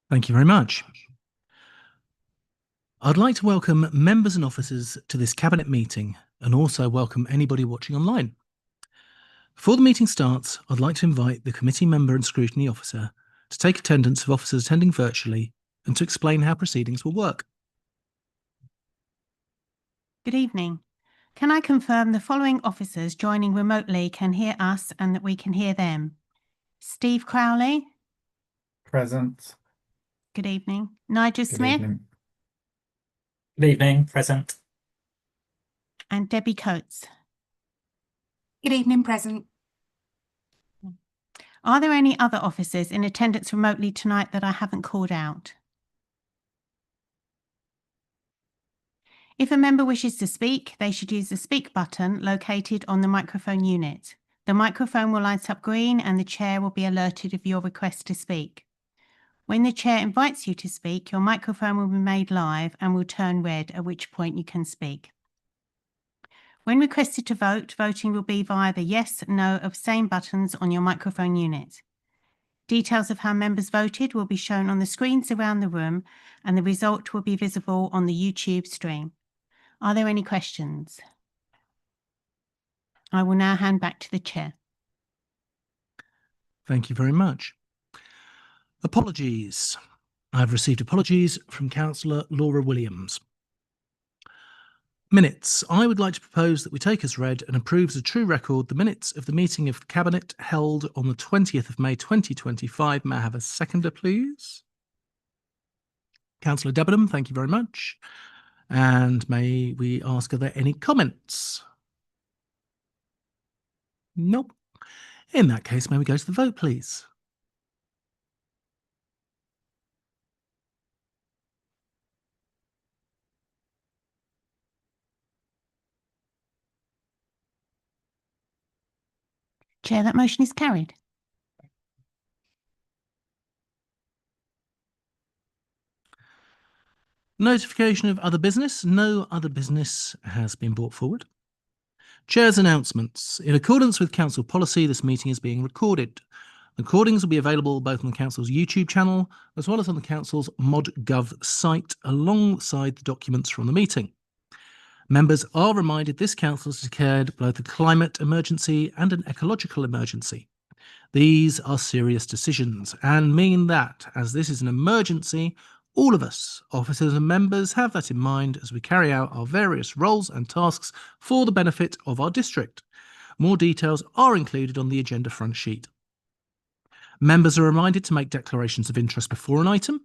Thank you very much. I'd like to welcome members and officers to this Cabinet meeting and also welcome anybody watching online. Before the meeting starts, I'd like to invite the committee member and scrutiny officer to take attendance of officers attending virtually and to explain how proceedings will work. Good evening. Can I confirm the following officers joining remotely can hear us and that we can hear them? Steve Crowley. Present. Good evening. Nigel Good Smith. evening. Good evening, present. And Debbie Coates. Good evening, present. Are there any other officers in attendance remotely tonight that I haven't called out? If a member wishes to speak, they should use the speak button located on the microphone unit. The microphone will light up green and the chair will be alerted of your request to speak. When the chair invites you to speak, your microphone will be made live and will turn red, at which point you can speak. When requested to vote, voting will be via the yes, no, abstain buttons on your microphone unit. Details of how members voted will be shown on the screens around the room and the result will be visible on the YouTube stream. Are there any questions? I will now hand back to the chair. Thank you very much. Apologies. I've received apologies from Councillor Laura Williams. Minutes. I would like to propose that we take as read and approve as a true record the minutes of the meeting of the Cabinet held on the 20th of May 2025. May I have a seconder, please? Councillor Debenham, thank you very much. And may we ask, are there any comments? Nope. In that case, may we go to the vote, please? Chair, that motion is carried. Notification of other business. No other business has been brought forward. Chair's announcements. In accordance with council policy, this meeting is being recorded. Recordings will be available both on the council's YouTube channel as well as on the council's ModGov site alongside the documents from the meeting. Members are reminded this council has declared both a climate emergency and an ecological emergency. These are serious decisions and mean that, as this is an emergency, all of us, officers and members, have that in mind as we carry out our various roles and tasks for the benefit of our district. More details are included on the agenda front sheet. Members are reminded to make declarations of interest before an item.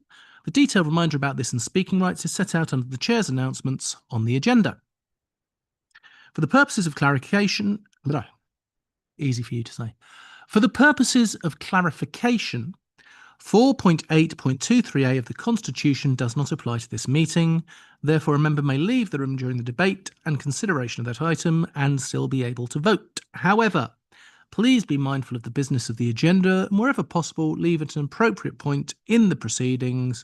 The detailed reminder about this and speaking rights is set out under the Chair's announcements on the agenda. For the purposes of clarification, easy for you to say. For the purposes of clarification, 4.8.23a of the Constitution does not apply to this meeting. Therefore, a member may leave the room during the debate and consideration of that item and still be able to vote. However, please be mindful of the business of the agenda and wherever possible, leave at an appropriate point in the proceedings.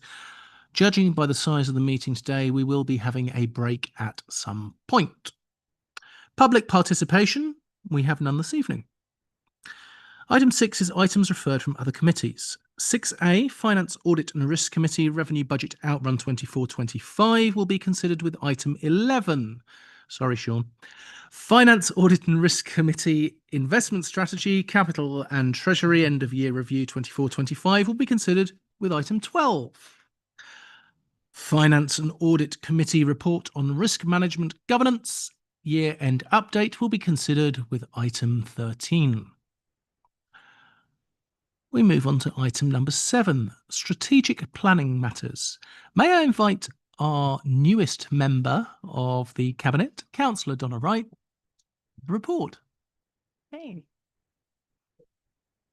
Judging by the size of the meeting today, we will be having a break at some point. Public participation, we have none this evening. Item 6 is items referred from other committees. 6A, Finance, Audit and Risk Committee, Revenue Budget Outrun 24-25 will be considered with item 11. Sorry, Sean. Finance, Audit and Risk Committee, Investment Strategy, Capital and Treasury End of Year Review 24-25 will be considered with item 12. Finance and Audit Committee Report on Risk Management Governance, Year-End Update will be considered with item 13. We move on to item number 7, Strategic Planning Matters. May I invite our newest member of the Cabinet, Councillor Donna Wright, to report. Hey.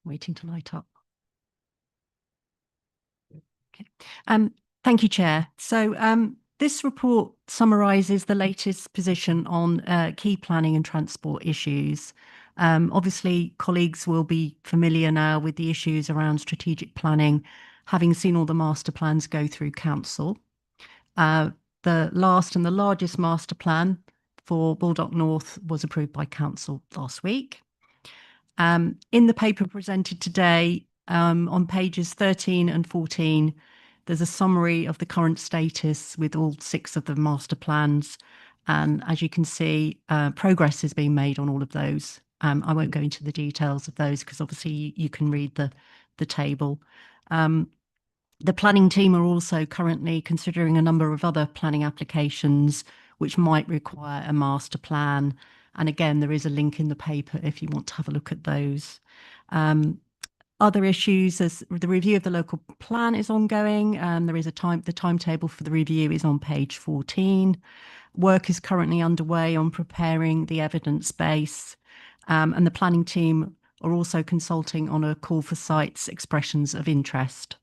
Waiting to light up. Okay. Thank you, Chair. So this report summarises the latest position on key planning and transport issues. Obviously, colleagues will be familiar now with the issues around strategic planning, having seen all the master plans go through council. The last and the largest master plan for Baldock North was approved by council last week. In the paper presented today, on pages 13 and 14, There's a summary of the current status with all 6 of the master plans. And as you can see, progress is being made on all of those. I won't go into the details of those because obviously you can read the table. The planning team are also currently considering a number of other planning applications which might require a master plan. And again, there is a link in the paper if you want to have a look at those. Other issues, as the review of the local plan is ongoing. There is the timetable for the review is on page 14. Work is currently underway on preparing the evidence base, and the planning team are also consulting on a call for sites expressions of interest.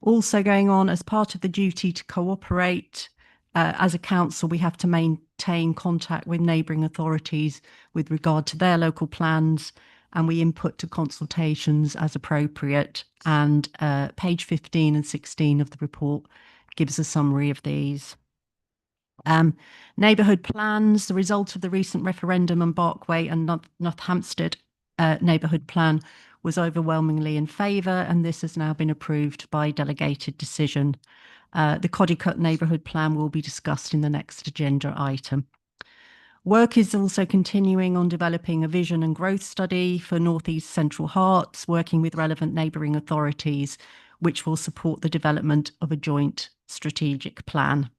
Also going on as part of the duty to cooperate, as a council, we have to maintain contact with neighbouring authorities with regard to their local plans, and we input to consultations as appropriate. And page 15 and 16 of the report gives a summary of these. Neighbourhood plans, the result of the recent referendum on Barkway and Northampstead neighbourhood plan was overwhelmingly in favour, and this has now been approved by delegated decision. The Codicut neighbourhood plan will be discussed in the next agenda item. Work is also continuing on developing a vision and growth study for North East Central Hearts, working with relevant neighbouring authorities, which will support the development of a joint strategic plan.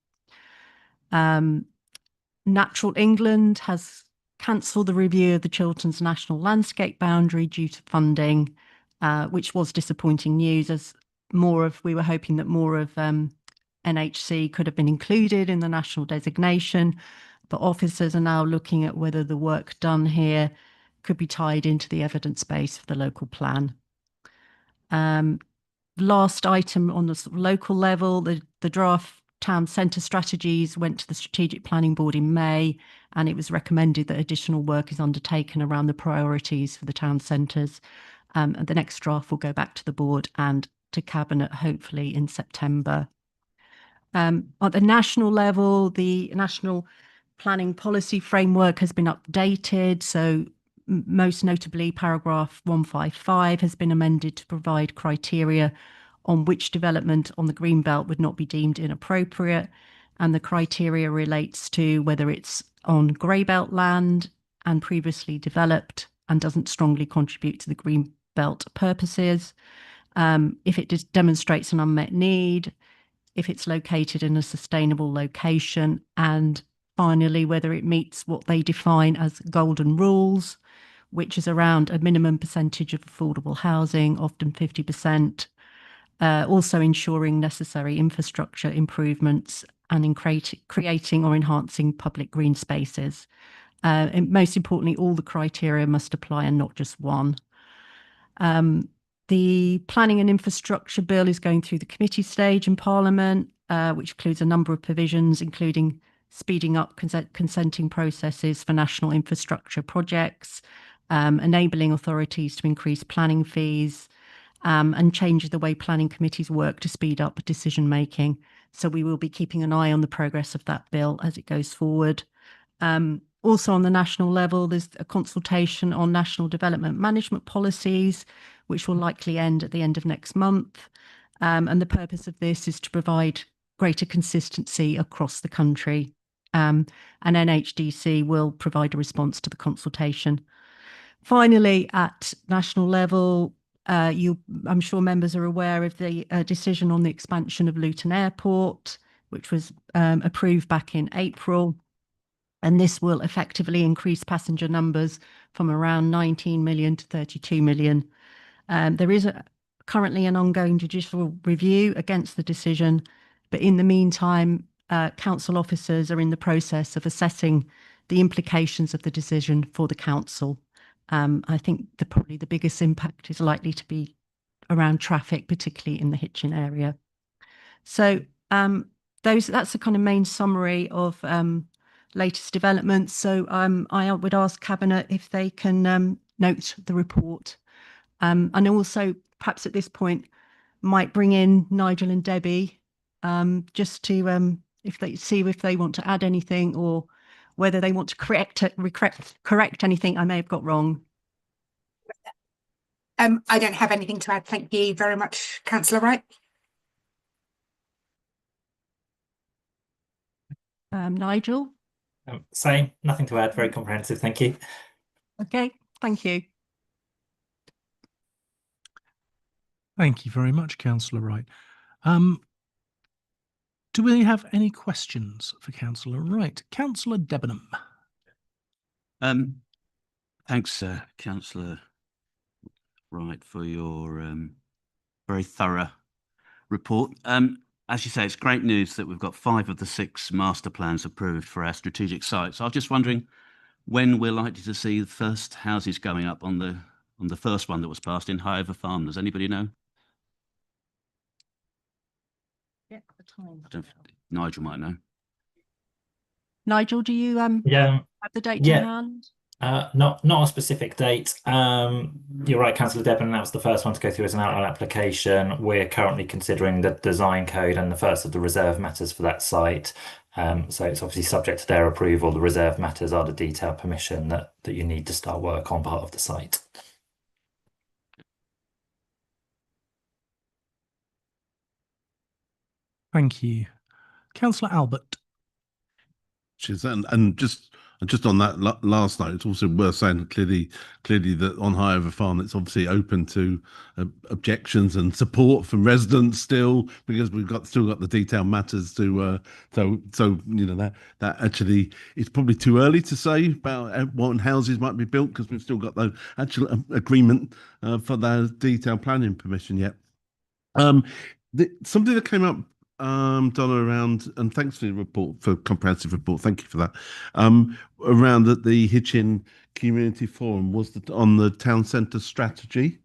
Natural England has cancelled the review of the Chilterns National Landscape Boundary due to funding, which was disappointing news, as we were hoping that more of NHC could have been included in the national designation, but officers are now looking at whether the work done here could be tied into the evidence base for the local plan. Last item on the sort of local level, the draft town centre strategies went to the Strategic Planning Board in May, and it was recommended that additional work is undertaken around the priorities for the town centres. And the next draft will go back to the board and to Cabinet, hopefully in September. At the national level, the National Planning Policy Framework has been updated. So most notably, paragraph 155 has been amended to provide criteria on which development on the green belt would not be deemed inappropriate. And the criteria relates to whether it's on grey belt land and previously developed and doesn't strongly contribute to the green belt purposes, if it demonstrates an unmet need, if it's located in a sustainable location, and finally, whether it meets what they define as golden rules, which is around a minimum percentage of affordable housing, often 50%, also ensuring necessary infrastructure improvements and in creating or enhancing public green spaces. And most importantly, all the criteria must apply and not just one. The Planning and Infrastructure Bill is going through the committee stage in Parliament, which includes a number of provisions, including speeding up consenting processes for national infrastructure projects, enabling authorities to increase planning fees, and change the way planning committees work to speed up decision making. So we will be keeping an eye on the progress of that bill as it goes forward. Also on the national level, there's a consultation on national development management policies, which will likely end at the end of next month. And the purpose of this is to provide greater consistency across the country. And NHDC will provide a response to the consultation. Finally, at national level, I'm sure members are aware of the decision on the expansion of Luton Airport, which was approved back in April. And this will effectively increase passenger numbers from around 19 million to 32 million. There is currently an ongoing judicial review against the decision, but in the meantime, council officers are in the process of assessing the implications of the decision for the council. I think probably the biggest impact is likely to be around traffic, particularly in the Hitchin area. So that's a kind of main summary of latest developments. So I would ask Cabinet if they can note the report. And also perhaps at this point might bring in Nigel and Debbie just to if they want to add anything or whether they want to correct anything I may have got wrong. I don't have anything to add. Thank you very much, Councillor Wright. Nigel? Same, nothing to add, very comprehensive, thank you. Okay, thank you. Thank you very much, Councillor Wright. Do we have any questions for Councillor Wright? Councillor Debenham. Thanks, Councillor Wright, for your very thorough report. As you say, it's great news that we've got 5 of the 6 master plans approved for our strategic sites. I was just wondering when we're likely to see the first houses going up on the first one that was passed in Highover Farm. Does anybody know? Yeah, the time. I don't, Nigel might know. Nigel, do you Yeah, have the date to Yeah. hand? not a specific date. You're right, Councillor Debon, that was the first one to go through as an outline application. We're currently considering the design code and the first of the reserve matters for that site. So it's obviously subject to their approval. The reserve matters are the detailed permission that you need to start work on part of the site. Thank you. Councillor Albert. Cheers. And just on that last note, it's also worth saying clearly that on Highover Farm, it's obviously open to objections and support from residents still, because we've still got the detailed matters to so you know that actually it's probably too early to say about what houses might be built, because we've still got the actual agreement for the detailed planning permission yet. Something that came up, Donna, around, and thanks for the report, for comprehensive report, thank you for that, around the Hitchin Community Forum was on the town centre strategy.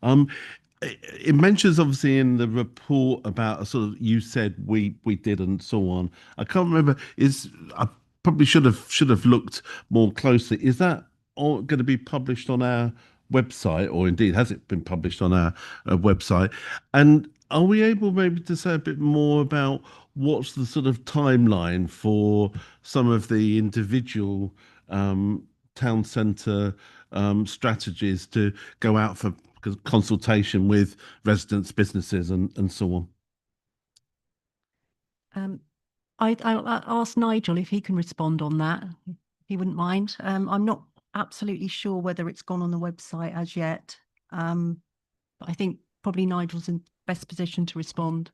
It mentions obviously in the report about a sort of, you said we did and so on. I can't remember, I probably should have looked more closely. Is that all going to be published on our website, or indeed has it been published on our website? And are we able maybe to say a bit more about what's the sort of timeline for some of the individual town centre strategies to go out for consultation with residents, businesses and so on? I'll ask Nigel if he can respond on that, if he wouldn't mind. I'm not absolutely sure whether it's gone on the website as yet, but I think probably Nigel's in best position to respond.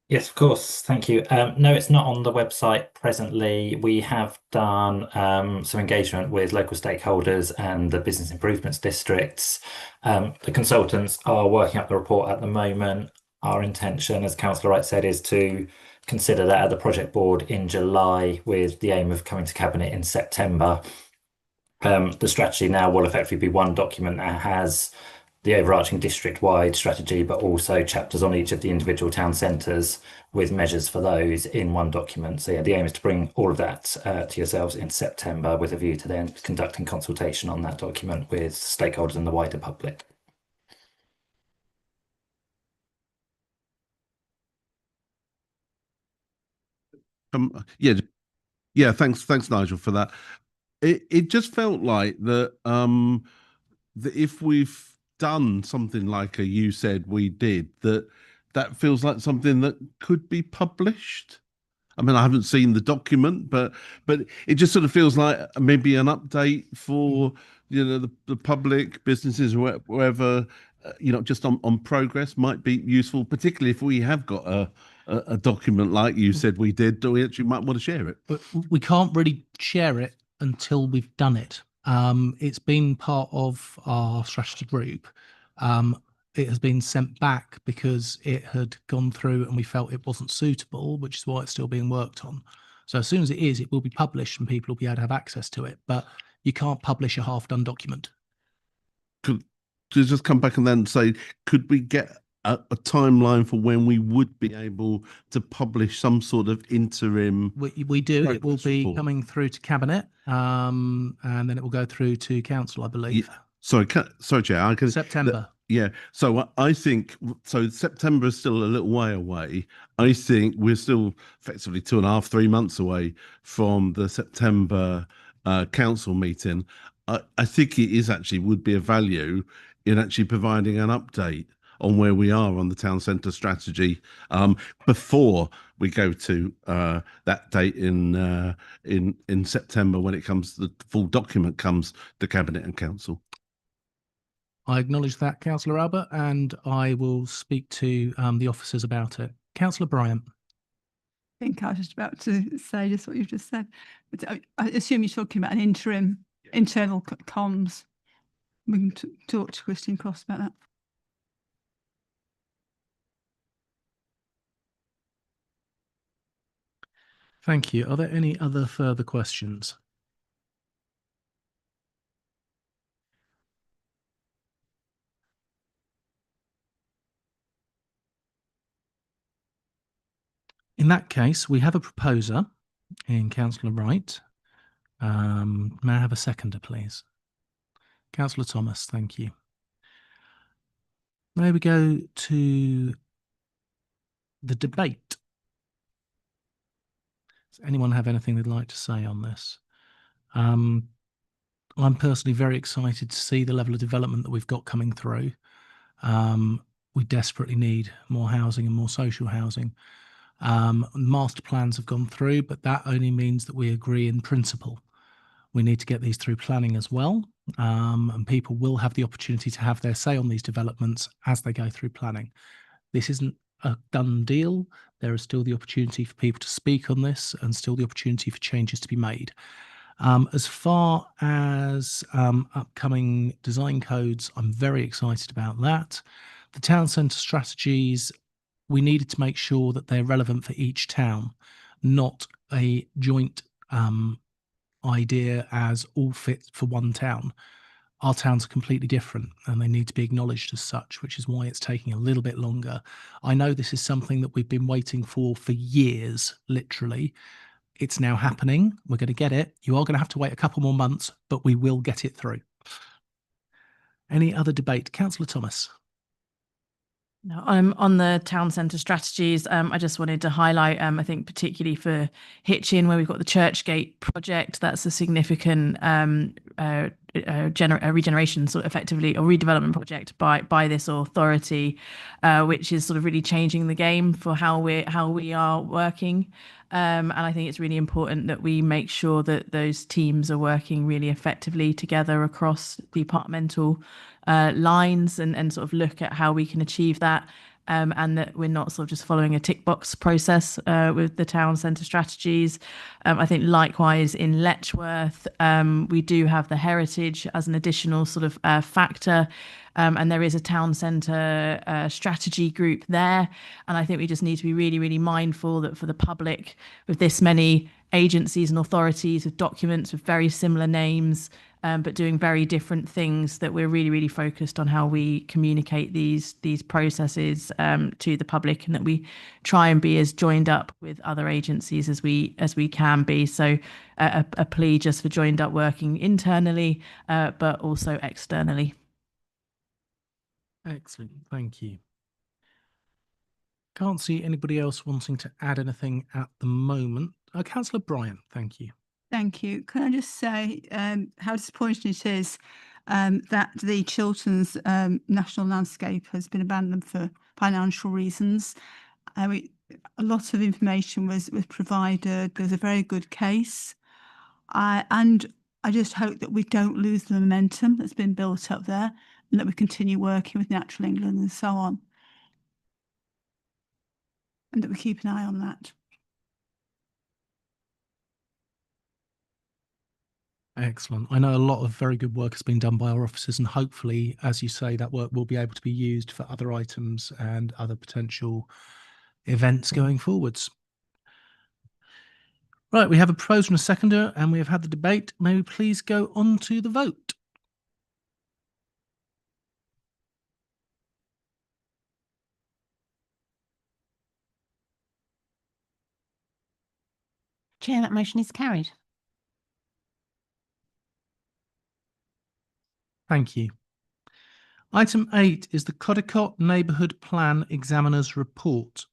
Yes, of course. Thank you. No, it's not on the website presently. We have done some engagement with local stakeholders and the business improvements districts. The consultants are working up the report at the moment. Our intention, as Councillor Wright said, is to consider that at the project board in July, with the aim of coming to Cabinet in September. The strategy now will effectively be one document that has the overarching district-wide strategy, but also chapters on each of the individual town centres with measures for those in one document. So yeah, the aim is to bring all of that to yourselves in September, with a view to then conducting consultation on that document with stakeholders and the wider public. Yeah, thanks Nigel for that. It just felt like that that if we've done something like you said we did, that feels like something that could be published. I mean, I haven't seen the document, but it just sort of feels like maybe an update for, you know, the public, businesses, wherever, you know, just on progress might be useful, particularly if we have got a document like you said we did. Do we actually might want to share it? But we can't really share it until we've done it. It's been part of our strategy group. It has been sent back because it had gone through and we felt it wasn't suitable, which is why it's still being worked on. So as soon as it is, it will be published and people will be able to have access to it. But you can't publish a half-done document. Could you just come back and then say, could we get a timeline for when we would be able to publish some sort of interim? We do. It will be report? coming through to Cabinet, and then it will go through to Council, I believe. Sorry, Chair. I can September. Yeah, so I think, so September is still a little way away. I think we're still effectively 2.5, 3 months away from the September council meeting. I think it is actually would be a value in actually providing an update on where we are on the town centre strategy before we go to that date in September, when it comes, the full document comes to Cabinet and Council. I acknowledge that, Councillor Albert, and I will speak to the officers about it. Councillor Bryant. I think I was just about to say just what you've just said. But I assume you're talking about an interim internal comms. We can talk to Christine Cross about that. Thank you. Are there any other further questions? In that case, we have a proposer in Councillor Wright. May I have a seconder, please? Councillor Thomas, thank you. May we go to the debate? Does anyone have anything they'd like to say on this? I'm personally very excited to see the level of development that we've got coming through. We desperately need more housing and more social housing. Master plans have gone through, but that only means that we agree in principle. We need to get these through planning as well, and people will have the opportunity to have their say on these developments as they go through planning. This isn't a done deal. There is still the opportunity for people to speak on this, and still the opportunity for changes to be made. As far as upcoming design codes, I'm very excited about that. The town centre strategies, we needed to make sure that they're relevant for each town, not a joint idea as all fit for one town. Our towns are completely different and they need to be acknowledged as such, which is why it's taking a little bit longer. I know this is something that we've been waiting for years, literally. It's now happening. We're going to get it. You are going to have to wait a couple more months, but we will get it through. Any other debate? Councillor Thomas. No, on the town centre strategies, I just wanted to highlight, I think particularly for Hitchin, where we've got the Churchgate project, that's a significant regeneration, sort of effectively, or redevelopment project by this authority, which is sort of really changing the game for how we are working. And I think it's really important that we make sure that those teams are working really effectively together across departmental lines and sort of look at how we can achieve that, and that we're not sort of just following a tick box process with the town centre strategies. I think likewise in Letchworth, we do have the heritage as an additional sort of factor. And there is a town centre strategy group there. And I think we just need to be really, really mindful that for the public, with this many agencies and authorities with documents with very similar names, but doing very different things, that we're really, really focused on how we communicate these processes to the public, and that we try and be as joined up with other agencies as we can be. So a plea just for joined up working internally, but also externally. Excellent, thank you. Can't see anybody else wanting to add anything at the moment. Councillor Bryant, thank you. Thank you. Can I just say how disappointing it is that the Chilterns national landscape has been abandoned for financial reasons. A lot of information was provided. There's a very good case. And I just hope that we don't lose the momentum that's been built up there, and that we continue working with Natural England and so on. And that we keep an eye on that. Excellent. I know a lot of very good work has been done by our officers, and hopefully, as you say, that work will be able to be used for other items and other potential events going forwards. Right, we have a proposer and a seconder, and we have had the debate. May we please go on to the vote? Chair, that motion is carried. Thank you. Item 8 is the Codicot Neighbourhood Plan Examiner's Report.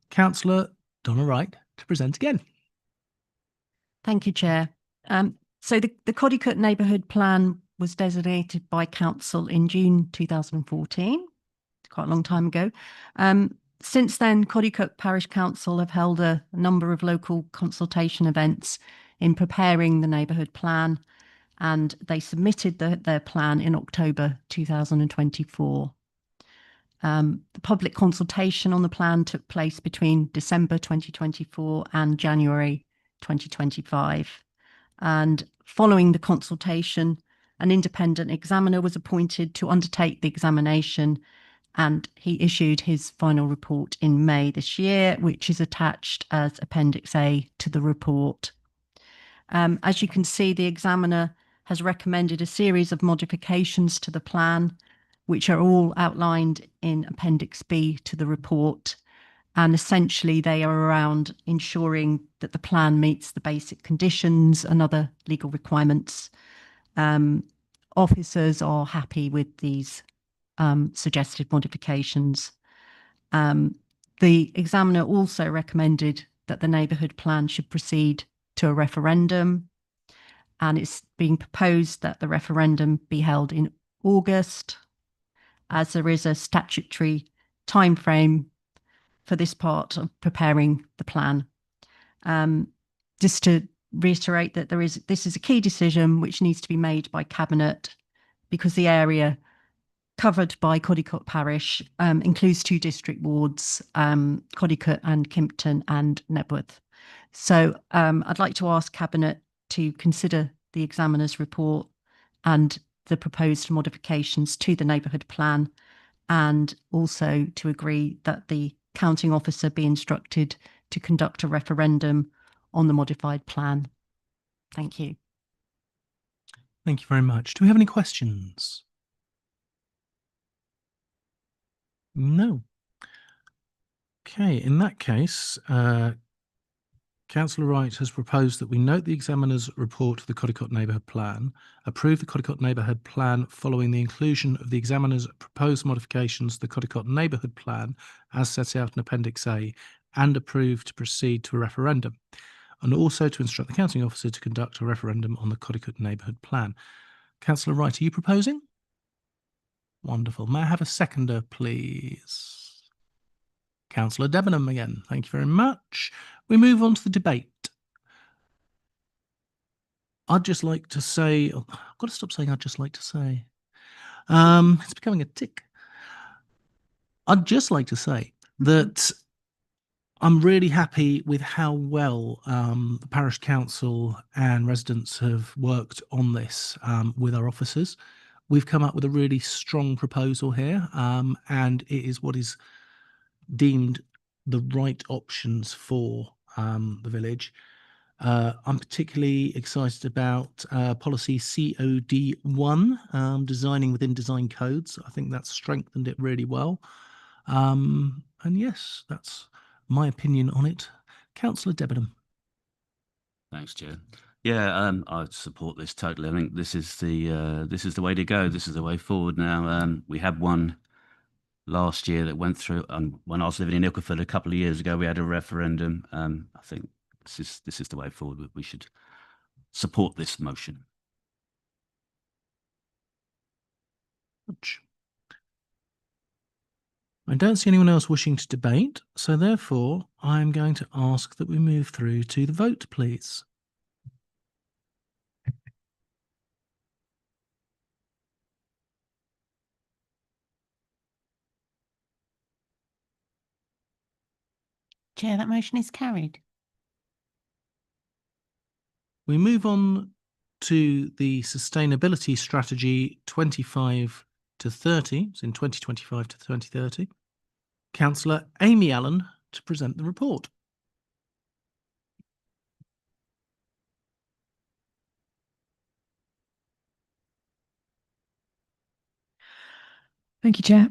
Councillor Donna Wright to present again. Thank you, Chair. So the Codicot Neighbourhood Plan was designated by Council in June 2014. quite a long time ago. Since then, Codicote Parish Council have held a number of local consultation events in preparing the neighbourhood plan, and they submitted their plan in October 2024. The public consultation on the plan took place between December 2024 and January 2025. And following the consultation, an independent examiner was appointed to undertake the examination, and he issued his final report in May this year, which is attached as Appendix A to the report. As you can see, the examiner has recommended a series of modifications to the plan, which are all outlined in Appendix B to the report. And essentially, they are around ensuring that the plan meets the basic conditions and other legal requirements. Officers are happy with these suggested modifications. The examiner also recommended that the neighbourhood plan should proceed to a referendum, and it's being proposed that the referendum be held in August, as there is a statutory timeframe for this part of preparing the plan. Just to reiterate that this is a key decision which needs to be made by Cabinet, because the area covered by Codicote Parish includes 2 district wards, Codicote and Kimpton and Knebworth. So I'd like to ask Cabinet to consider the examiner's report and the proposed modifications to the neighbourhood plan, and also to agree that the counting officer be instructed to conduct a referendum on the modified plan. Thank you. Thank you very much. Do we have any questions? No. Okay, in that case, Councillor Wright has proposed that we note the examiner's report to the Codicote Neighbourhood Plan, approve the Codicote Neighbourhood Plan following the inclusion of the examiner's proposed modifications to the Codicote Neighbourhood Plan as set out in Appendix A, and approve to proceed to a referendum, and also to instruct the counting officer to conduct a referendum on the Codicote Neighbourhood Plan. Councillor Wright, are you proposing? Wonderful. May I have a seconder, please? Councillor Debenham again. Thank you very much. We move on to the debate. I'd just like to say, I've got to stop saying I'd just like to say. It's becoming a tick. I'd just like to say that I'm really happy with how well the parish council and residents have worked on this with our officers. We've come up with a really strong proposal here, and it is what is deemed the right options for the village. I'm particularly excited about policy COD1, designing within design codes. I think that's strengthened it really well. And yes, that's my opinion on it. Councillor Debenham. Thanks, Chair. Yeah, I support this totally. I think this is the way to go. This is the way forward now. We had one last year that went through, when I was living in Ilkeford a couple of years ago, we had a referendum. I think this is the way forward. We should support this motion. I don't see anyone else wishing to debate, so therefore I'm going to ask that we move through to the vote, please. Chair, that motion is carried. We move on to the Sustainability Strategy 25 to 30, it's in 2025 to 2030. Councillor Amy Allen to present the report. Thank you, Chair.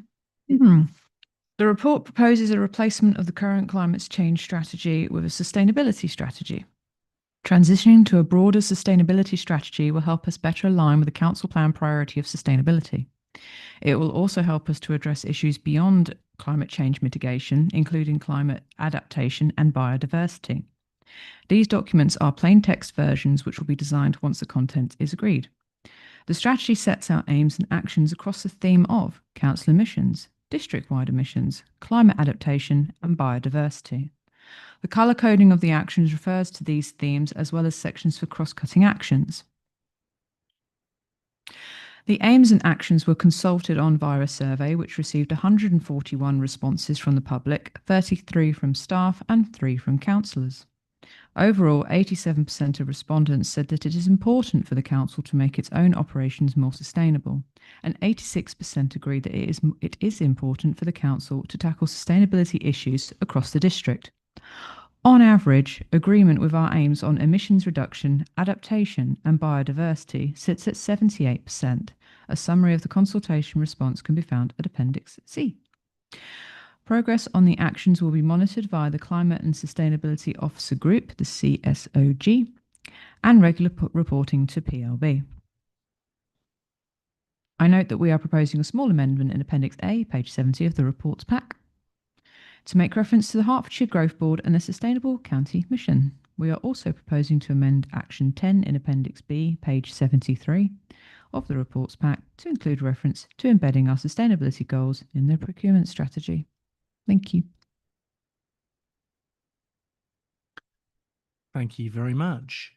The report proposes a replacement of the current climate change strategy with a sustainability strategy. Transitioning to a broader sustainability strategy will help us better align with the Council Plan priority of sustainability. It will also help us to address issues beyond climate change mitigation, including climate adaptation and biodiversity. These documents are plain text versions which will be designed once the content is agreed. The strategy sets out aims and actions across the theme of council emissions, district-wide emissions, climate adaptation, and biodiversity. The colour coding of the actions refers to these themes as well as sections for cross-cutting actions. The aims and actions were consulted on via a survey which received 141 responses from the public, 33 from staff and 3 from councillors. Overall, 87% of respondents said that it is important for the council to make its own operations more sustainable, and 86% agreed that it is important for the council to tackle sustainability issues across the district. On average, agreement with our aims on emissions reduction, adaptation and biodiversity sits at 78%. A summary of the consultation response can be found at Appendix C. Progress on the actions will be monitored via the Climate and Sustainability Officer Group, the CSOG, and regular reporting to PLB. I note that we are proposing a small amendment in Appendix A, page 70 of the reports pack, to make reference to the Hertfordshire Growth Board and the Sustainable County Mission. We are also proposing to amend Action 10 in Appendix B, page 73 of the reports pack to include reference to embedding our sustainability goals in the procurement strategy. Thank you. Thank you very much.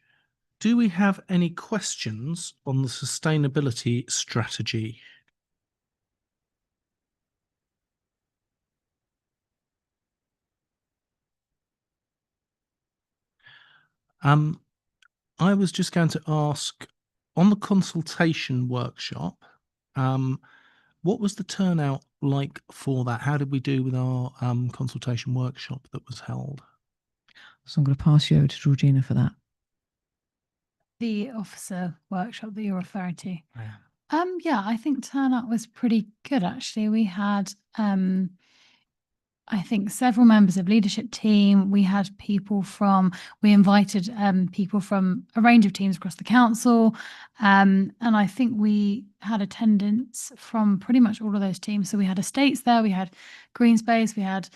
Do we have any questions on the sustainability strategy? I was just going to ask, on the consultation workshop, what was the turnout like for that? How did we do with our consultation workshop that was held? So I'm going to pass you over to Georgina for that. The officer workshop that you're referring to. Yeah. Yeah, I think turnout was pretty good actually. We had I think several members of leadership team. We had we invited people from a range of teams across the council. And I think we had attendance from pretty much all of those teams. So we had estates there, we had green space, we had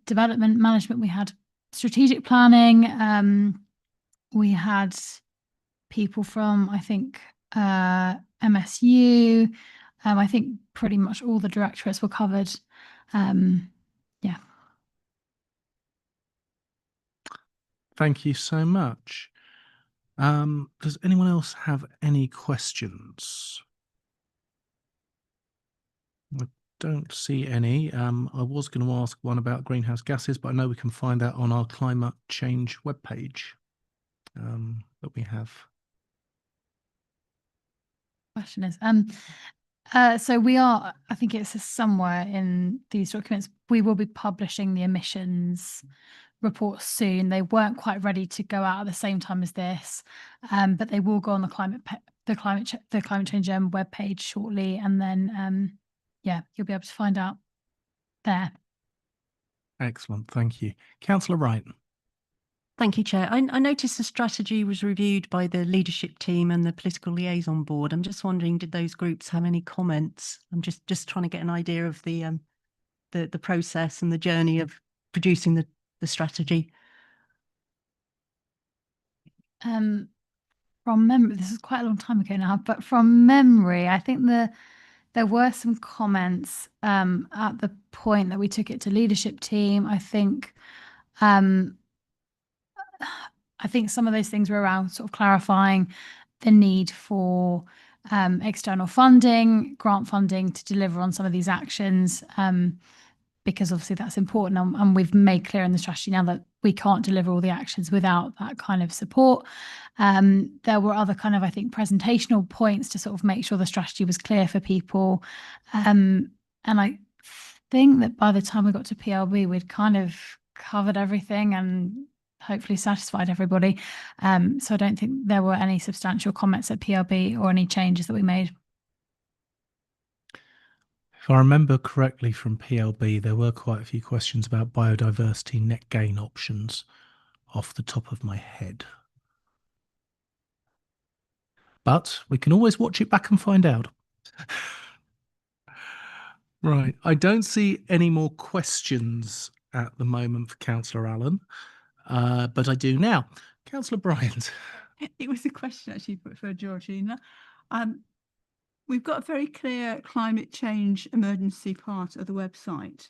development management, we had strategic planning. We had people from, I think, MSU. I think pretty much all the directorates were covered. Yeah. Thank you so much. Does anyone else have any questions? I don't see any. I was going to ask one about greenhouse gases, but I know we can find that on our climate change webpage that we have. Question is, so we are, I think it's somewhere in these documents, we will be publishing the emissions report soon. They weren't quite ready to go out at the same time as this, but they will go on the climate change webpage shortly, and then yeah, you'll be able to find out there. Excellent, thank you. Councillor Wright. Thank you, Chair. I noticed the strategy was reviewed by the leadership team and the political liaison board. I'm just wondering, did those groups have any comments? I'm just trying to get an idea of the process and the journey of producing the strategy. From memory, this is quite a long time ago now, but from memory, I think there were some comments at the point that we took it to leadership team. I think some of those things were around sort of clarifying the need for external funding, grant funding to deliver on some of these actions, because obviously that's important. And we've made clear in the strategy now that we can't deliver all the actions without that kind of support. There were other kind of, I think, presentational points to sort of make sure the strategy was clear for people. And I think that by the time we got to PLB, we'd kind of covered everything and hopefully satisfied everybody. So I don't think there were any substantial comments at PLB or any changes that we made. If I remember correctly from PLB, there were quite a few questions about biodiversity net gain options off the top of my head. But we can always watch it back and find out. Right, I don't see any more questions at the moment for Councillor Allen. But I do now. Councillor Bryant. It was a question actually for Georgina. we've got a very clear climate change emergency part of the website.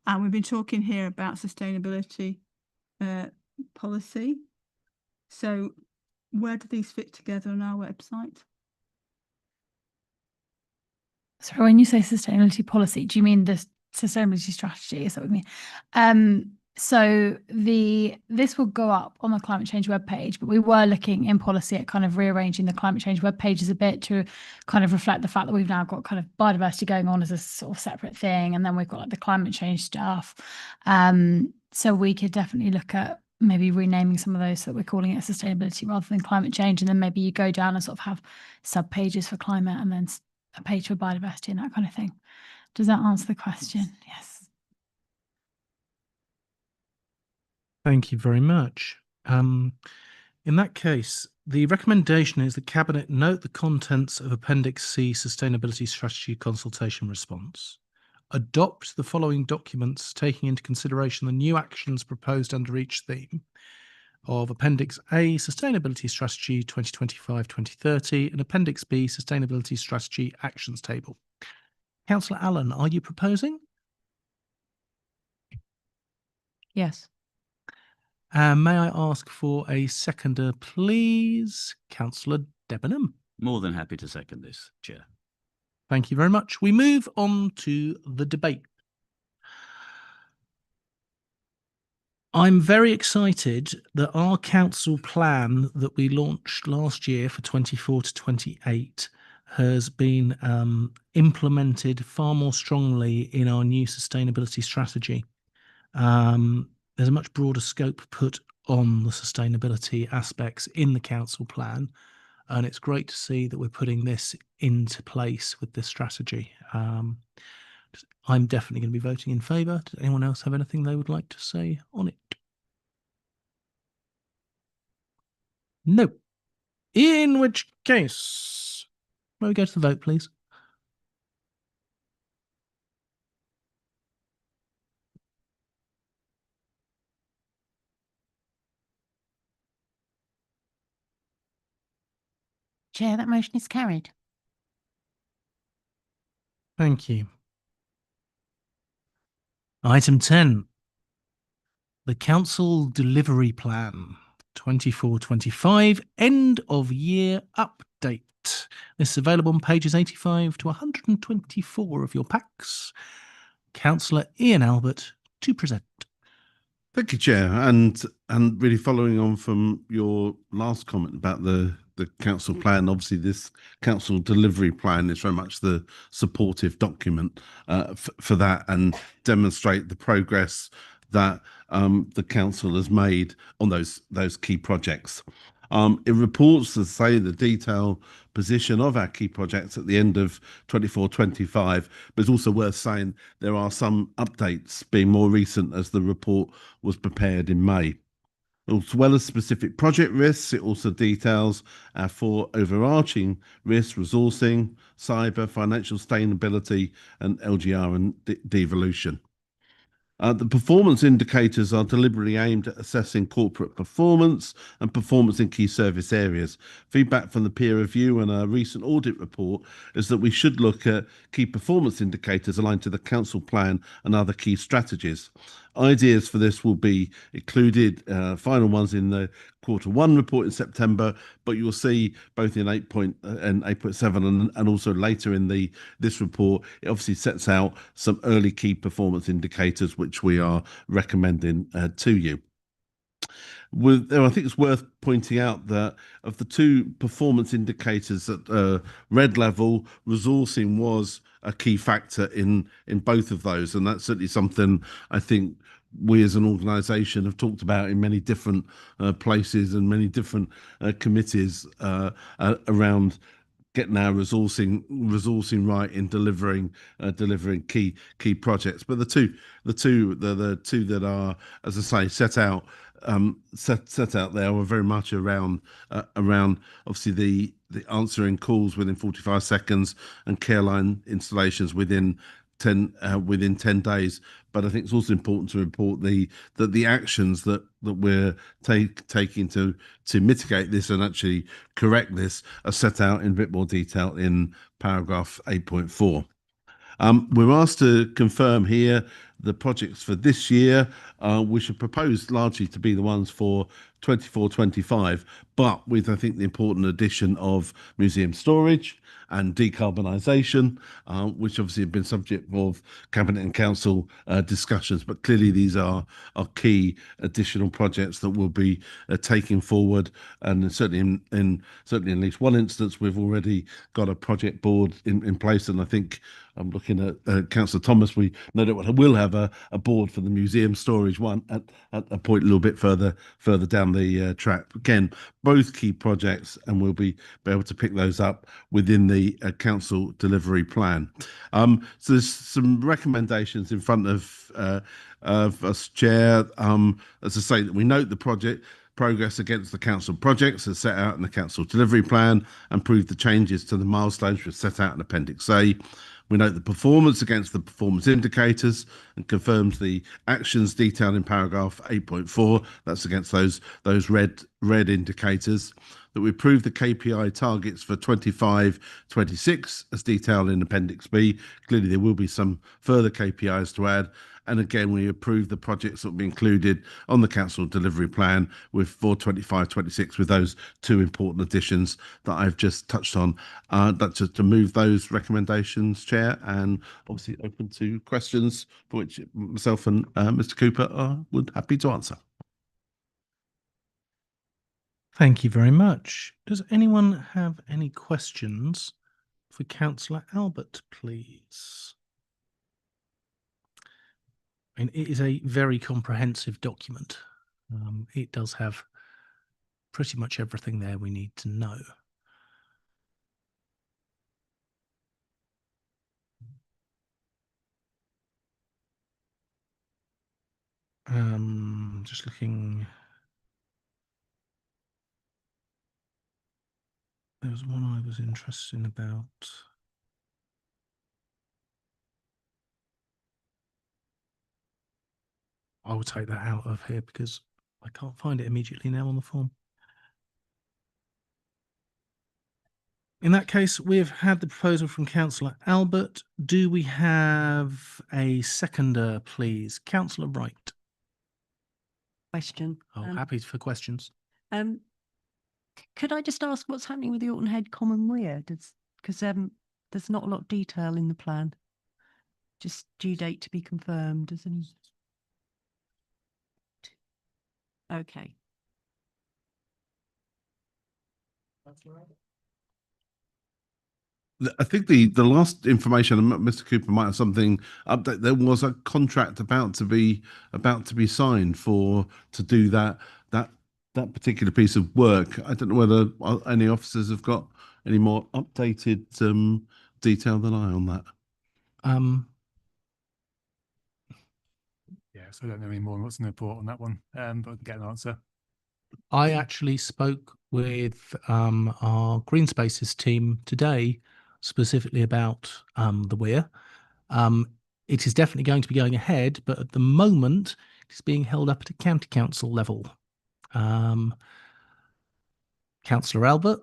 And we've been talking here about sustainability policy. So where do these fit together on our website? So when you say sustainability policy, do you mean the sustainability strategy? Is that what you mean? So this will go up on the climate change webpage, but we were looking in policy at kind of rearranging the climate change web pages a bit to kind of reflect the fact that we've now got kind of biodiversity going on as a sort of separate thing, and then we've got like the climate change stuff. So we could definitely look at maybe renaming some of those so that we're calling it sustainability rather than climate change, and then maybe you go down and sort of have sub pages for climate and then a page for biodiversity and that kind of thing. Does that answer the question? Yes. Thank you very much. In that case, the recommendation is the Cabinet note the contents of Appendix C Sustainability Strategy Consultation Response. Adopt the following documents taking into consideration the new actions proposed under each theme of Appendix A Sustainability Strategy 2025-2030 and Appendix B Sustainability Strategy Actions Table. Councillor Allen, are you proposing? Yes. May I ask for a seconder, please? Councillor Debenham. More than happy to second this, Chair. Thank you very much. We move on to the debate. I'm very excited that our council plan that we launched last year for 24 to 28 has been implemented far more strongly in our new sustainability strategy. There's a much broader scope put on the sustainability aspects in the council plan, and it's great to see that we're putting this into place with this strategy. I'm definitely going to be voting in favour. Does anyone else have anything they would like to say on it? No. In which case, may we go to the vote, please? Chair, that motion is carried. Thank you. Item 10, the Council Delivery Plan 24-25 End of Year Update. This is available on pages 85 to 124 of your packs. Councillor Ian Albert to present. Thank you, Chair. And really following on from your last comment about the council plan, obviously this council delivery plan is very much the supportive document for that and demonstrate the progress that the council has made on those key projects. It reports, as I say, the detailed position of our key projects at the end of 24-25, but it's also worth saying there are some updates being more recent as the report was prepared in May. As well as specific project risks, it also details our four overarching risks: resourcing, cyber, financial sustainability, and LGR and devolution. The performance indicators are deliberately aimed at assessing corporate performance and performance in key service areas. Feedback from the peer review and a recent audit report is that we should look at key performance indicators aligned to the council plan and other key strategies. Ideas for this will be included, final ones in the Q1 report in September, but you'll see both in 8.7 and also later in this report, it obviously sets out some early key performance indicators which we are recommending to you. I think it's worth pointing out that of the two performance indicators at red level, resourcing was a key factor in both of those, and that's certainly something I think we as an organisation have talked about in many different places and many different committees around getting our resourcing right in delivering key projects. But the two that are, as I say, set out there were very much around obviously the answering calls within 45 seconds and care line installations within within 10 days. But I think it's also important to report that the actions that we're taking to mitigate this and actually correct this are set out in a bit more detail in paragraph 8.4. We're asked to confirm here the projects for this year, which are proposed largely to be the ones for 24-25, but with, I think, the important addition of museum storage and decarbonisation, which obviously have been subject of Cabinet and Council discussions. But clearly these are key additional projects that will be taking forward. And certainly in at least one instance, we've already got a project board in place. And I think I'm looking at Councillor Thomas. We no doubt will have a board for the museum storage one at a point a little bit further down the track. Again, both key projects, and we'll be able to pick those up within the council delivery plan. So there's some recommendations in front of us, Chair. As I say, that we note the project progress against the council projects as set out in the council delivery plan and prove the changes to the milestones which are set out in Appendix A. We note the performance against the performance indicators and confirms the actions detailed in paragraph 8.4. That's against those red indicators. That we approve the KPI targets for 25-26 as detailed in Appendix B. Clearly, there will be some further KPIs to add. And again, we approve the projects that will be included on the council delivery plan for 25-26 with those two important additions that I've just touched on. That's just to move those recommendations, Chair, and obviously open to questions for which myself and Mr. Cooper would happy to answer. Thank you very much. Does anyone have any questions for Councillor Albert, please? And it is a very comprehensive document. It does have pretty much everything there we need to know. Just looking. There was one I was interested in about. I will take that out of here because I can't find it immediately now on the form. In that case, we've had the proposal from Councillor Albert. Do we have a seconder, please? Councillor Wright. Question. Oh, happy for questions. Could I just ask what's happening with the Alton Head Common Weir? Because there's not a lot of detail in the plan. Just due date to be confirmed. Does any? Okay. That's right. I think the last information, and Mr. Cooper might have something update. There was a contract about to be signed to do that particular piece of work. I don't know whether any officers have got any more updated detail than I on that. Yeah, so I don't know any more on what's in the report on that one, but I can get an answer. I actually spoke with our Green Spaces team today, specifically about the Weir. It is definitely going to be going ahead, but at the moment it's being held up at a county council level. Councillor Albert,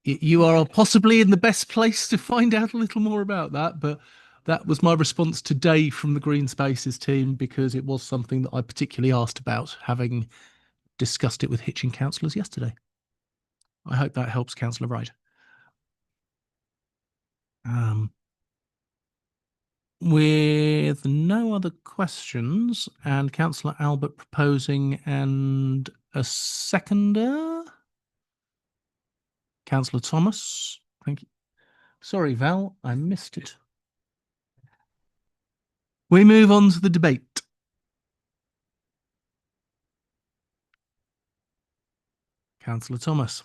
you are possibly in the best place to find out a little more about that, but that was my response today from the Green Spaces team because it was something that I particularly asked about, having discussed it with Hitchin councillors yesterday. I hope that helps, Councillor Wright. With no other questions and Councillor Albert proposing and a seconder, Councillor Thomas, thank you. Sorry, Val, I missed it. We move on to the debate. Councillor Thomas.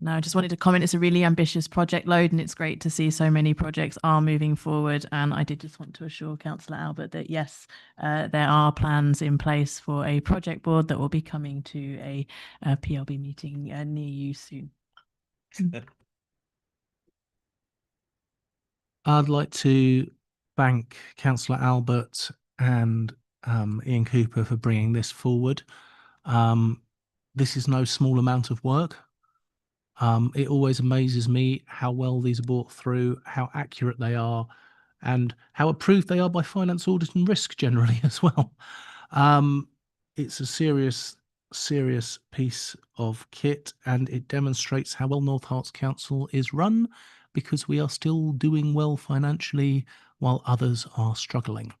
No, I just wanted to comment. It's a really ambitious project load, and it's great to see so many projects are moving forward. And I did just want to assure Councillor Albert that yes, there are plans in place for a project board that will be coming to a PLB meeting near you soon. I'd like to thank Councillor Albert and Ian Cooper for bringing this forward. This is no small amount of work. It always amazes me how well these are brought through, how accurate they are, and how approved they are by Finance, Audit and Risk generally as well. It's a serious piece of kit, and it demonstrates how well North Herts Council is run, because we are still doing well financially while others are struggling.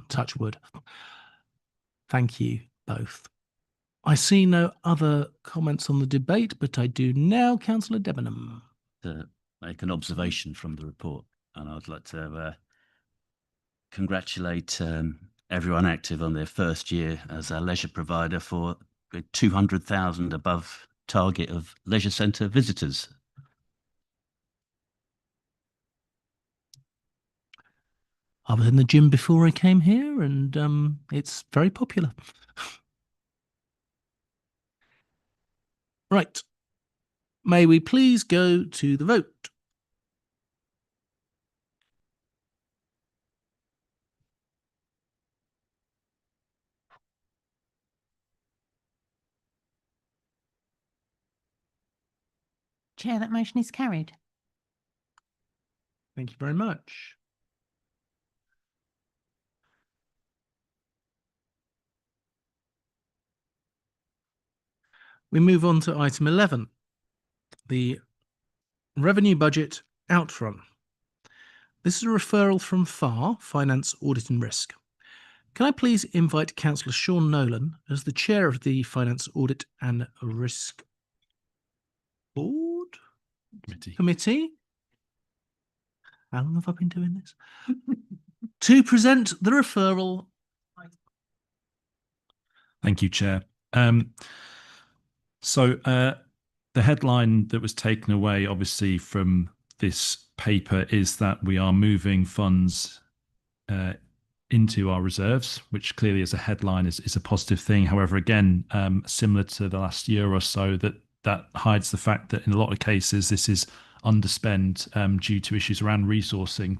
Touch wood. Thank you both. I see no other comments on the debate, but I do now. Councillor Debenham. To make an observation from the report, and I'd like to congratulate everyone active on their first year as a leisure provider for 200,000 above target of leisure centre visitors. I was in the gym before I came here, and it's very popular. Right. May we please go to the vote? Chair, that motion is carried. Thank you very much. We move on to item 11, the revenue budget outrun. This is a referral from FAR, Finance, Audit and Risk. Can I please invite Councillor Sean Nolan as the chair of the Finance, Audit and Risk Board Committee? How long have I been doing this? To present the referral. Thank you, Chair. So the headline that was taken away, obviously, from this paper is that we are moving funds into our reserves, which clearly as a headline is a positive thing. However, again, similar to the last year or so, that hides the fact that in a lot of cases this is underspend due to issues around resourcing.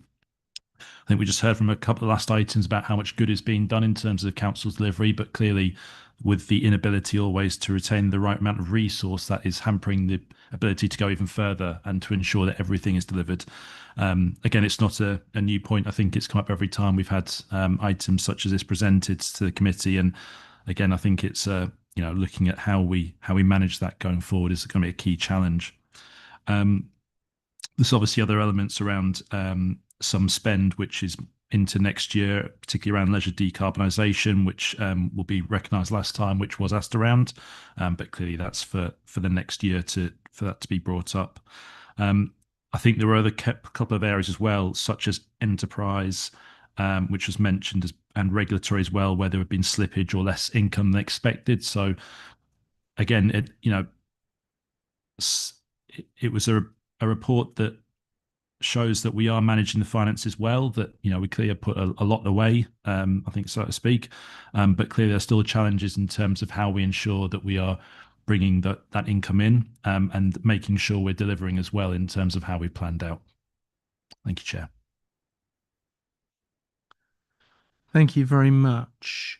I think we just heard from a couple of last items about how much good is being done in terms of council's delivery, but clearly with the inability always to retain the right amount of resource, that is hampering the ability to go even further and to ensure that everything is delivered. Again, it's not a new point. I think it's come up every time we've had items such as this presented to the committee. And again, I think it's looking at how we manage that going forward is going to be a key challenge. There's obviously other elements around some spend which is into next year, particularly around leisure decarbonisation, which will be recognised last time, which was asked around, but clearly that's for the next year for that to be brought up. I think there were other couple of areas as well, such as enterprise, which was mentioned, and regulatory as well, where there had been slippage or less income than expected. So again, it was a report that shows that we are managing the finances well, that we clearly put a lot away, I think, so to speak, but clearly there's still challenges in terms of how we ensure that we are bringing that income in and making sure we're delivering as well in terms of how we planned out. Thank you, Chair. Thank you very much.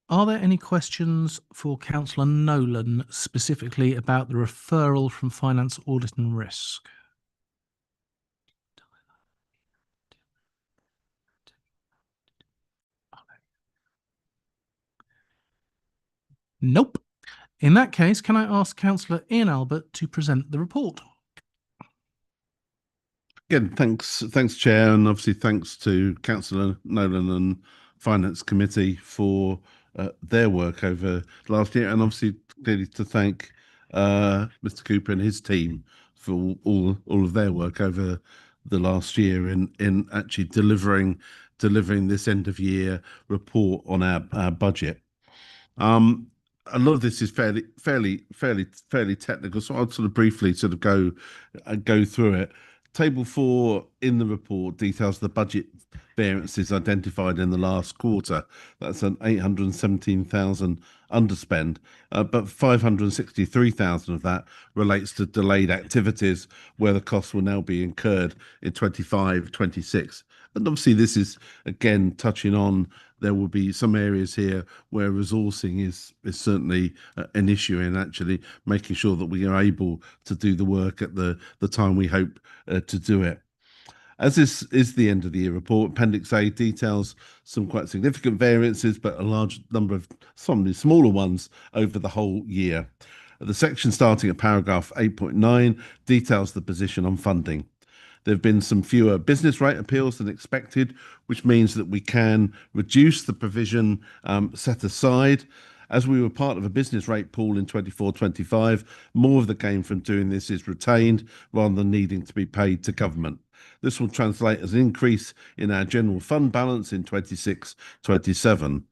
Are there any questions for Councillor Nolan specifically about the referral from Finance, Audit and Risk? Nope. In that case, can I ask Councillor Ian Albert to present the report? Again, thanks, Chair, and obviously thanks to Councillor Nolan and Finance Committee for their work over last year, and obviously clearly to thank Mr. Cooper and his team for all of their work over the last year in actually delivering this end of year report on our budget. A lot of this is fairly technical, so I'll sort of briefly sort of go through it. Table 4 in the report details the budget variances identified in the last quarter. That's an 817,000 underspend, but 563,000 of that relates to delayed activities where the costs will now be incurred in 25-26. And obviously this is again touching on, there will be some areas here where resourcing is certainly an issue in actually making sure that we are able to do the work at the time we hope to do it. As this is the end of the year report, Appendix A details some quite significant variances, but a large number of some smaller ones over the whole year. The section starting at paragraph 8.9 details the position on funding. There have been some fewer business rate appeals than expected, which means that we can reduce the provision set aside. As we were part of a business rate pool in 24-25, more of the gain from doing this is retained rather than needing to be paid to government. This will translate as an increase in our general fund balance in 26-27.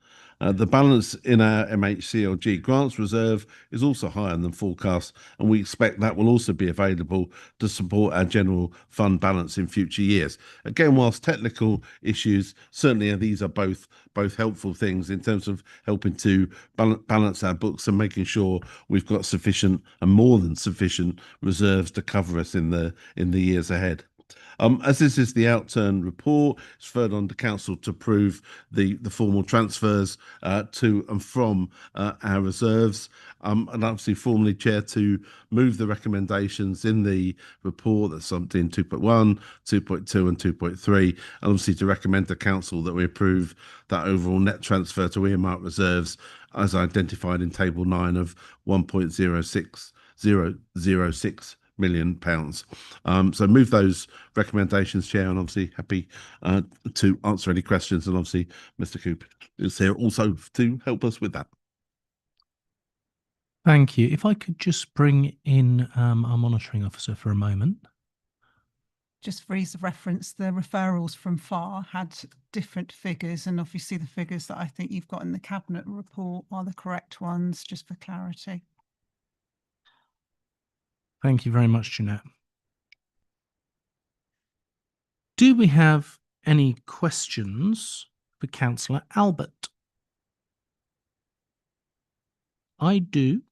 The balance in our MHCLG grants reserve is also higher than forecast, and we expect that will also be available to support our general fund balance in future years. Again, whilst technical issues, certainly these are both helpful things in terms of helping to balance our books and making sure we've got sufficient and more than sufficient reserves to cover us in the years ahead. As this is the outturn report, it's further on to council to approve the formal transfers to and from our reserves, and obviously formally chair to move the recommendations in the report that's something 2.1, 2.2 and 2.3, and obviously to recommend to council that we approve that overall net transfer to earmark reserves as identified in table 9 of £1.06006 million. So move those recommendations, Chair, and obviously happy to answer any questions, and obviously Mr. Cooper is here also to help us with that. Thank you. If I could just bring in our monitoring officer for a moment. Just for ease of reference, the referrals from FAR had different figures, and obviously the figures that I think you've got in the Cabinet report are the correct ones, just for clarity. Thank you very much, Jeanette. Do we have any questions for Councillor Albert? I do,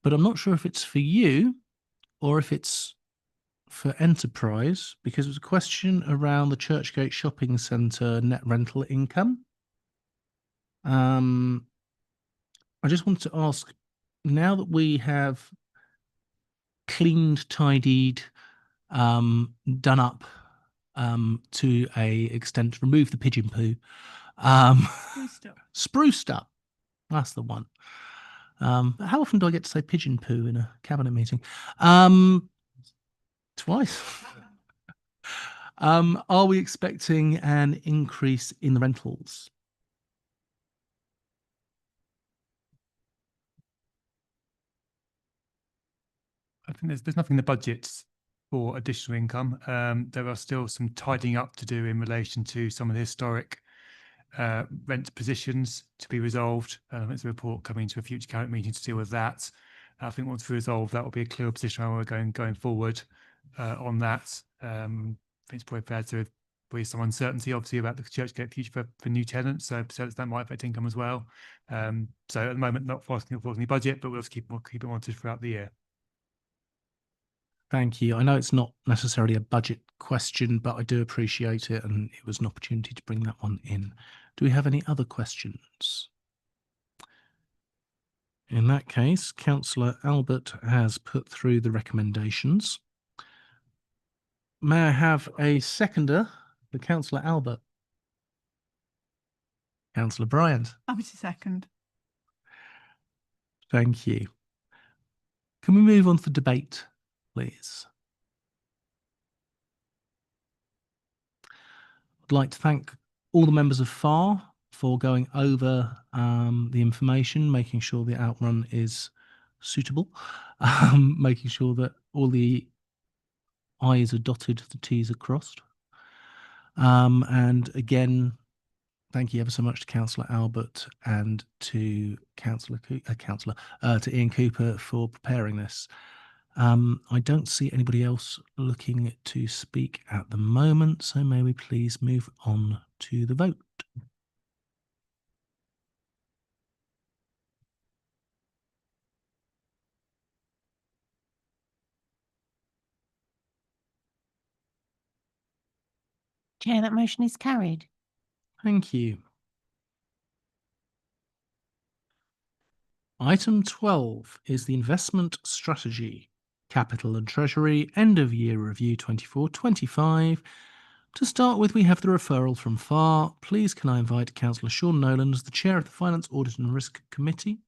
but I'm not sure if it's for you or if it's for Enterprise, because it was a question around the Churchgate Shopping Centre net rental income. I just wanted to ask, now that we have cleaned, tidied, done up to a extent, removed the pigeon poo, spruced up, that's the one. How often do I get to say pigeon poo in a cabinet meeting? Twice. Are we expecting an increase in the rentals? I think there's nothing in the budget for additional income. There are still some tidying up to do in relation to some of the historic rent positions to be resolved. There's a report coming to a future cabinet meeting to deal with that. I think once we resolve that, will be a clearer position how we're going forward on that. I think it's probably fair to breathe some uncertainty, obviously, about the Churchgate future for new tenants, so that might affect income as well. So at the moment, not forecasting the budget, but we'll keep it monitored throughout the year. Thank you. I know it's not necessarily a budget question, but I do appreciate it, and it was an opportunity to bring that one in. Do we have any other questions? In that case, Councillor Albert has put through the recommendations. May I have a seconder for Councillor Albert? Councillor Bryant. Happy to second. Thank you. Can we move on to the debate, please? I'd like to thank all the members of FAR for going over the information, making sure the outrun is suitable, making sure that all the I's are dotted, the T's are crossed. And again, thank you ever so much to Councillor Albert and to to Ian Cooper for preparing this. I don't see anybody else looking to speak at the moment, so may we please move on to the vote. Chair, that motion is carried. Thank you. Item 12 is the investment strategy, capital and treasury, end of year review 24-25. To start with, we have the referral from FAR. Please can I invite Councillor Sean Nolan as the chair of the Finance, Audit and Risk Committee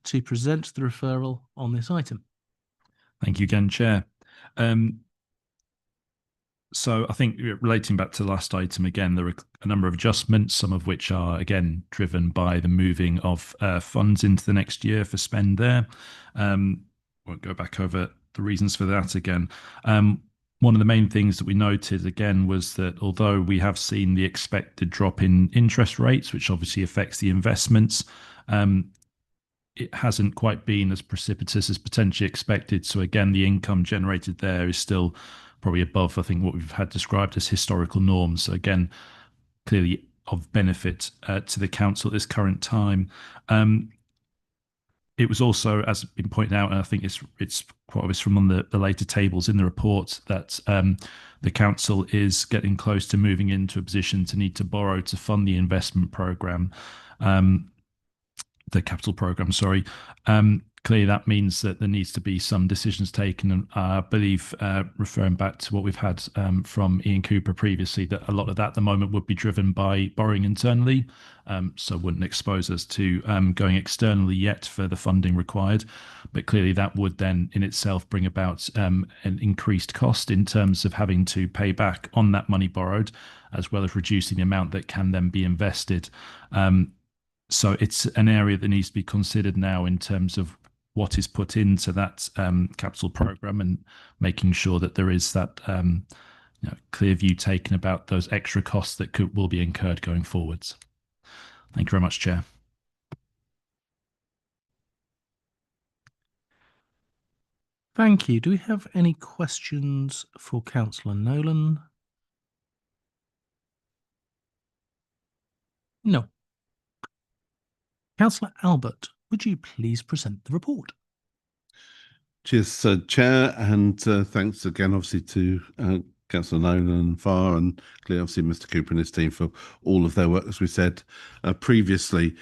to present the referral on this item. Thank you again, Chair. So I think relating back to the last item again, there are a number of adjustments, some of which are again driven by the moving of funds into the next year for spend there. Won't go back over the reasons for that again. One of the main things that we noted again was that although we have seen the expected drop in interest rates, which obviously affects the investments, it hasn't quite been as precipitous as potentially expected. So again, the income generated there is still probably above, I think, what we've had described as historical norms. So again, clearly of benefit to the council at this current time. It was also, as been pointed out, and I think it's quite obvious from on the later tables in the report, that the council is getting close to moving into a position to need to borrow to fund the investment programme, the capital programme, sorry. Clearly, that means that there needs to be some decisions taken. And I believe, referring back to what we've had from Ian Cooper previously, that a lot of that at the moment would be driven by borrowing internally. So wouldn't expose us to going externally yet for the funding required. But clearly, that would then in itself bring about an increased cost in terms of having to pay back on that money borrowed, as well as reducing the amount that can then be invested. So it's an area that needs to be considered now in terms of what is put into that capital programme, and making sure that there is that clear view taken about those extra costs that will be incurred going forwards. Thank you very much, Chair. Thank you. Do we have any questions for Councillor Nolan? No. Councillor Albert, would you please present the report? Cheers, Chair, and thanks again, obviously, to Councillor Nolan and FAR, and clearly, obviously, Mr. Cooper and his team for all of their work, as we said previously.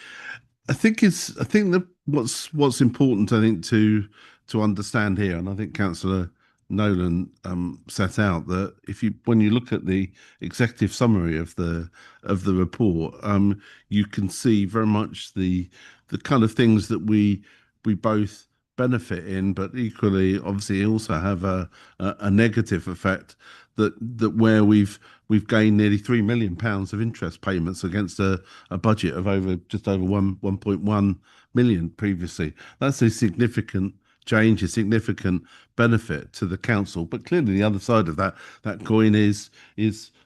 I think that what's important, I think, to understand here, and I think Councillor Nolan set out that when you look at the executive summary of the report, you can see very much the kind of things that we both benefit in, but equally, obviously, also have a negative effect. That where we've gained nearly £3 million of interest payments against a budget of just over 1.1 million previously. That's a significant change, a significant benefit to the council. But clearly, the other side of that coin is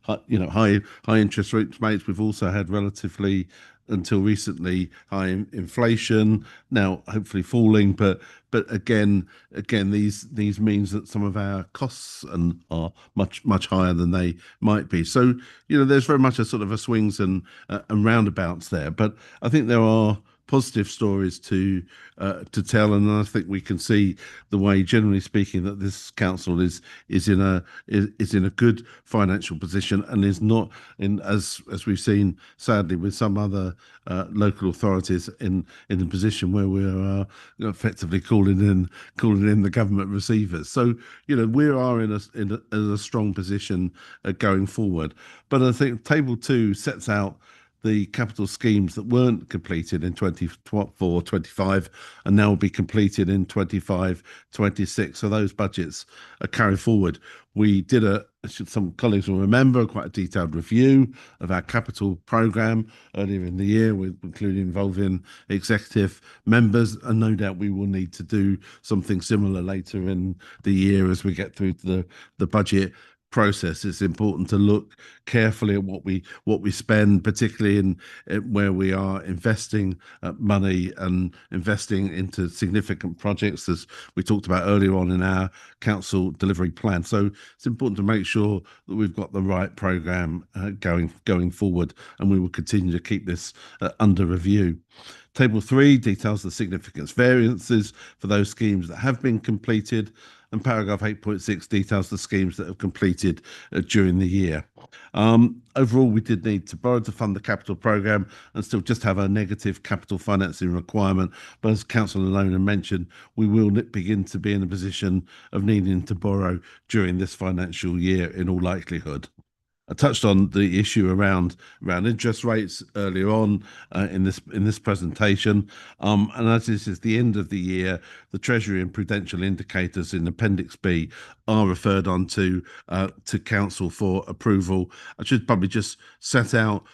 high interest rates. We've also had relatively, until recently, high inflation, now hopefully falling, but again these means that some of our costs are much higher than they might be. So there's very much a sort of a swings and roundabouts there, but I think there are positive stories to tell, and I think we can see the way, generally speaking, that this council is in a good financial position, and is not in, as we've seen sadly with some other local authorities, in the position where we are effectively calling in the government receivers. So we are in a strong position going forward. But I think Table 2 sets out the capital schemes that weren't completed in 24-25 and now will be completed in 25-26. So those budgets are carried forward. We did some colleagues will remember, quite a detailed review of our capital programme earlier in the year, including involving executive members, and no doubt we will need to do something similar later in the year as we get through the budget process, it's important to look carefully at what we spend, particularly in where we are investing money and investing into significant projects, as we talked about earlier on in our council delivery plan. So it's important to make sure that we've got the right programme going forward, and we will continue to keep this under review. Table 3 details the significance variances for those schemes that have been completed, and paragraph 8.6 details the schemes that have completed during the year. Overall, we did need to borrow to fund the capital programme and still just have a negative capital financing requirement. But as Councillor Lona mentioned, we will begin to be in a position of needing to borrow during this financial year in all likelihood. I touched on the issue around interest rates earlier on in this presentation, and as this is the end of the year, the Treasury and prudential indicators in Appendix B are referred on to Council for approval. I should probably just set out.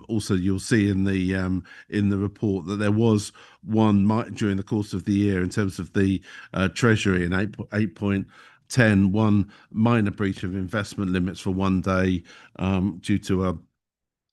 Also, you'll see in the report that there was one during the course of the year in terms of the Treasury in 8.10, one minor breach of investment limits for 1 day due to a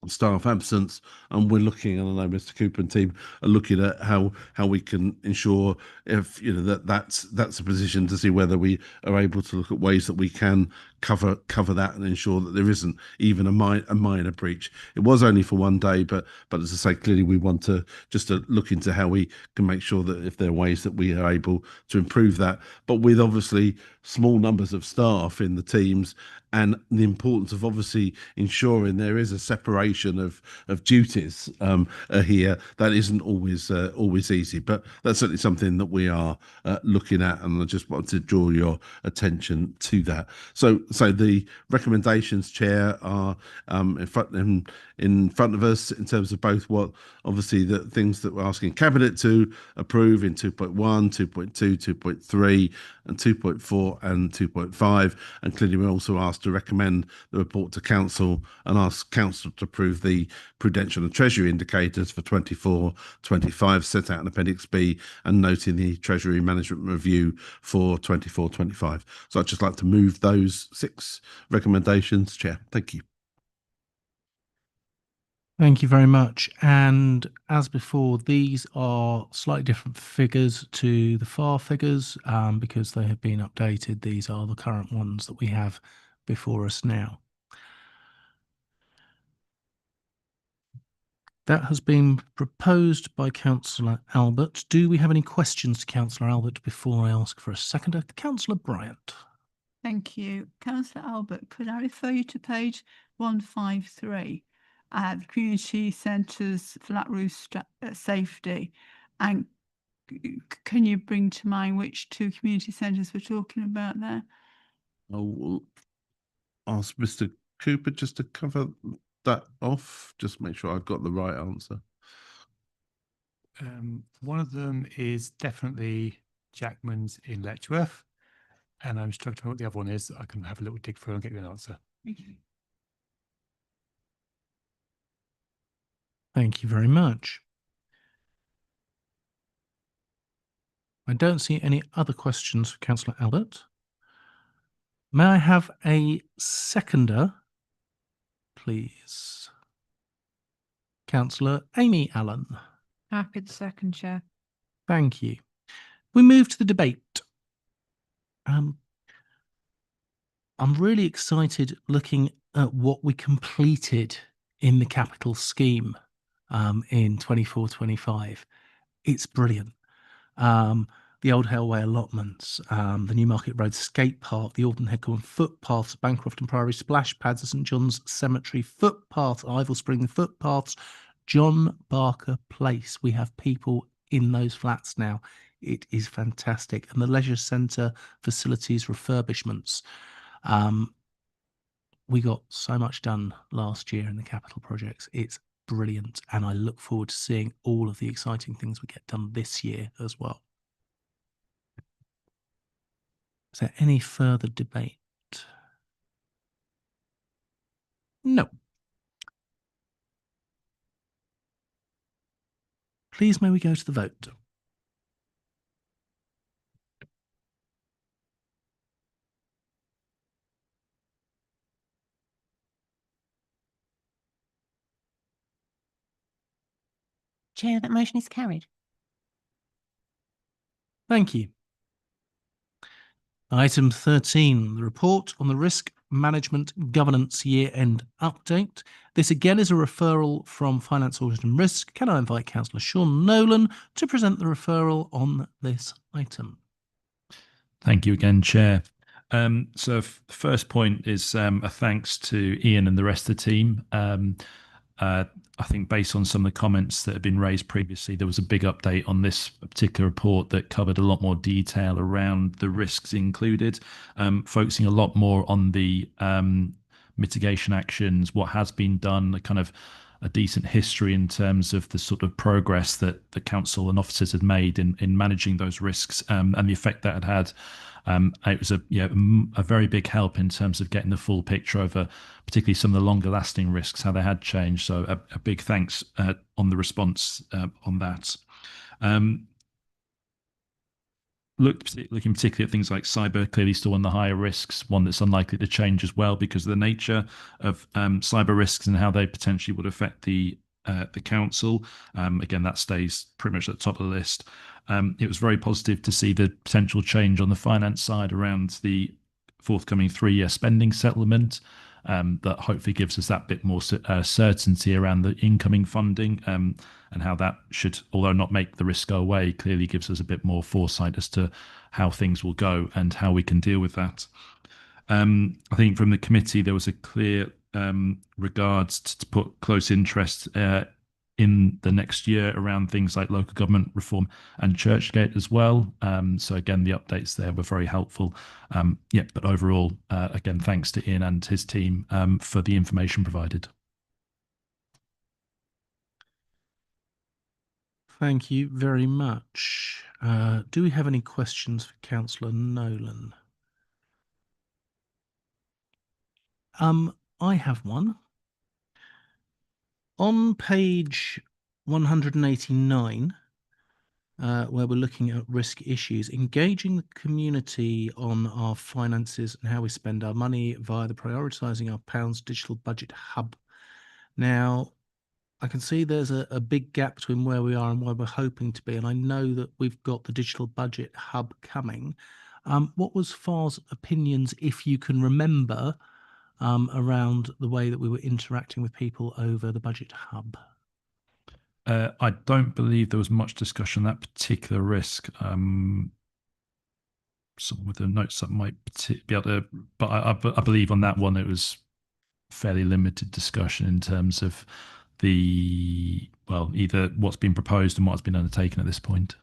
staff absence, and we're looking, and I know Mr. Cooper and team are looking at how we can ensure, if that's a position to see whether we are able to look at ways that we can cover that and ensure that there isn't even a minor breach. It was only for 1 day, but as I say, clearly we want to look into how we can make sure that if there are ways that we are able to improve that, but with obviously small numbers of staff in the teams, and the importance of obviously ensuring there is a separation of duties here. That isn't always easy, but that's certainly something that we are looking at, and I just wanted to draw your attention to that. So the recommendations, Chair, are in front of us in terms of both what obviously the things that we're asking Cabinet to approve in 2.1, 2.2, 2.3, and 2.4 and 2.5, and clearly we also asked to recommend the report to Council and ask Council to approve the prudential and Treasury indicators for 24-25 set out in Appendix B, and noting the Treasury Management Review for 24-25. So I'd just like to move those 6 recommendations, Chair. Thank you. Thank you very much. And as before, these are slightly different figures to the FAR figures because they have been updated. These are the current ones that we have before us now. That has been proposed by Councillor Albert. Do we have any questions to Councillor Albert before I ask for a seconder? Councillor Bryant. Thank you. Councillor Albert, could I refer you to page 153? The community centres, flat roof safety, and can you bring to mind which 2 community centres we're talking about there? I'll ask Mr. Cooper just to cover that off, just make sure I've got the right answer. One of them is definitely Jackman's in Letchworth, and I'm struggling what the other one is. I can have a little dig through and get you an answer. Thank you. Thank you very much. I don't see any other questions for Councillor Albert. May I have a seconder, please? Councillor Amy Allen. Happy to second, Chair. Thank you. We move to the debate. I'm really excited looking at what we completed in the capital scheme in 24-25. It's brilliant. The Old Hellway allotments, the Newmarket Road skate park, the Alden Headcorn footpaths, Bancroft and Priory splash pads, St John's Cemetery footpath, Ivor Spring footpaths, John Barker Place. We have people in those flats now. It is fantastic. And the leisure centre facilities refurbishments. We got so much done last year in the capital projects. It's brilliant. And I look forward to seeing all of the exciting things we get done this year as well. Is there any further debate? No. Please may we go to the vote. Chair, that motion is carried. Thank you. Item 13, the report on the Risk Management Governance Year-End Update. This again is a referral from Finance, Audit and Risk. Can I invite Councillor Sean Nolan to present the referral on this item? Thank you again, Chair. The first point is a thanks to Ian and the rest of the team. I think based on some of the comments that have been raised previously, there was a big update on this particular report that covered a lot more detail around the risks included, focusing a lot more on the mitigation actions, what has been done, a decent history in terms of the sort of progress that the council and officers had made in managing those risks, and the effect that it had. It was a very big help in terms of getting the full picture over particularly some of the longer lasting risks, how they had changed. So a big thanks on the response on that. Looking particularly at things like cyber, clearly still one of the higher risks, one that's unlikely to change as well because of the nature of cyber risks and how they potentially would affect the council. Again, that stays pretty much at the top of the list. It was very positive to see the potential change on the finance side around the forthcoming 3-year spending settlement. That hopefully gives us that bit more certainty around the incoming funding, and how that should, although not make the risk go away, clearly gives us a bit more foresight as to how things will go and how we can deal with that. I think from the committee there was a clear regards to put close interest in the next year around things like local government reform and Churchgate as well. So again, the updates there were very helpful. But overall, again, thanks to Ian and his team for the information provided. Thank you very much. Do we have any questions for Councillor Nolan? I have one. On page 189, where we're looking at risk issues, engaging the community on our finances and how we spend our money via the prioritising our pounds digital budget hub. Now, I can see there's a big gap between where we are and where we're hoping to be, and I know that we've got the digital budget hub coming. What was FAR's opinions, if you can remember, around the way that we were interacting with people over the budget hub? I don't believe there was much discussion on that particular risk. Some with the notes that might be able to, but I believe on that one it was fairly limited discussion in terms of either what's been proposed and what's been undertaken at this point.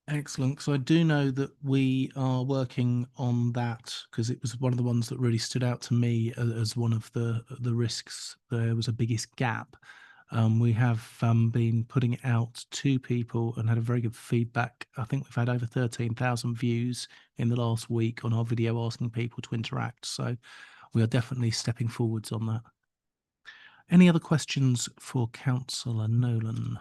Excellent. So I do know that we are working on that because it was one of the ones that really stood out to me as one of the risks. There was a biggest gap. We have been putting it out to people and had a very good feedback. I think we've had over 13,000 views in the last week on our video asking people to interact. So we are definitely stepping forwards on that. Any other questions for Councillor Nolan?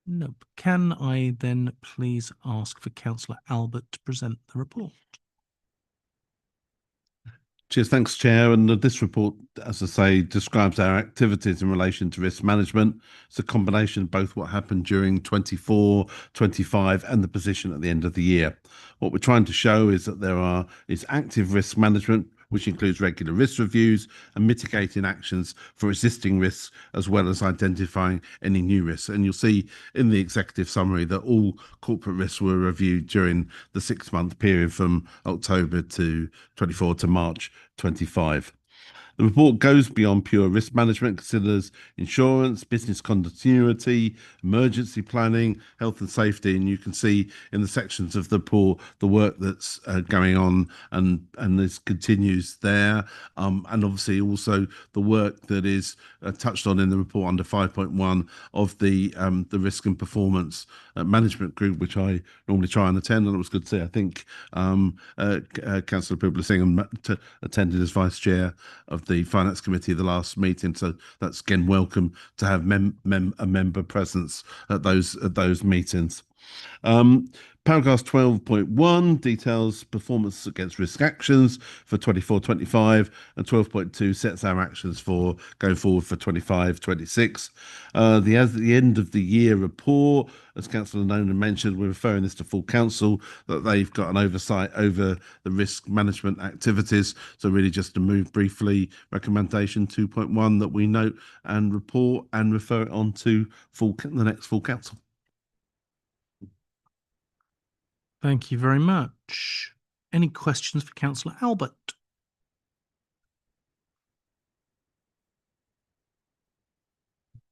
Nope. Can I then please ask for Councillor Albert to present the report? Cheers, thanks, Chair. And this report, as I say, describes our activities in relation to risk management. It's a combination of both what happened during 24, 25 and the position at the end of the year. What we're trying to show is that is active risk management, which includes regular risk reviews and mitigating actions for existing risks, as well as identifying any new risks. And you'll see in the executive summary that all corporate risks were reviewed during the 6-month period from October to 24 to March 25. The report goes beyond pure risk management, considers insurance, business continuity, emergency planning, health and safety, and you can see in the sections of the report the work that's going on, and this continues there, and obviously also the work that is touched on in the report under 5.1 of the risk and performance management group, which I normally try and attend, and it was good to see. I think Councillor Publising attended as vice chair of the Finance Committee the last meeting, so that's again welcome to have a member presence at those meetings. Paragraph 12.1 details performance against risk actions for 24-25, and 12.2 sets our actions for going forward for 25-26. As at the end of the year report, as Councillor Nolan mentioned, we're referring this to full council, that they've got an oversight over the risk management activities. So really just to move briefly, recommendation 2.1 that we note and report and refer it on to the next full council. Thank you very much. Any questions for Councillor Albert?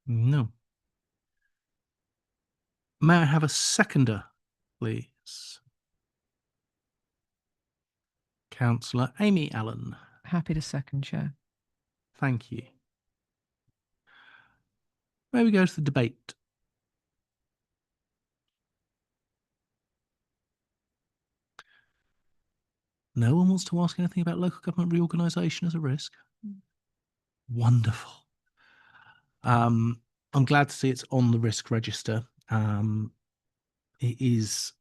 No. May I have a seconder, please? Councillor Amy Allen. Happy to second, Chair. Thank you. May we go to the debate? No one wants to ask anything about local government reorganisation as a risk? Wonderful. I'm glad to see it's on the risk register. It is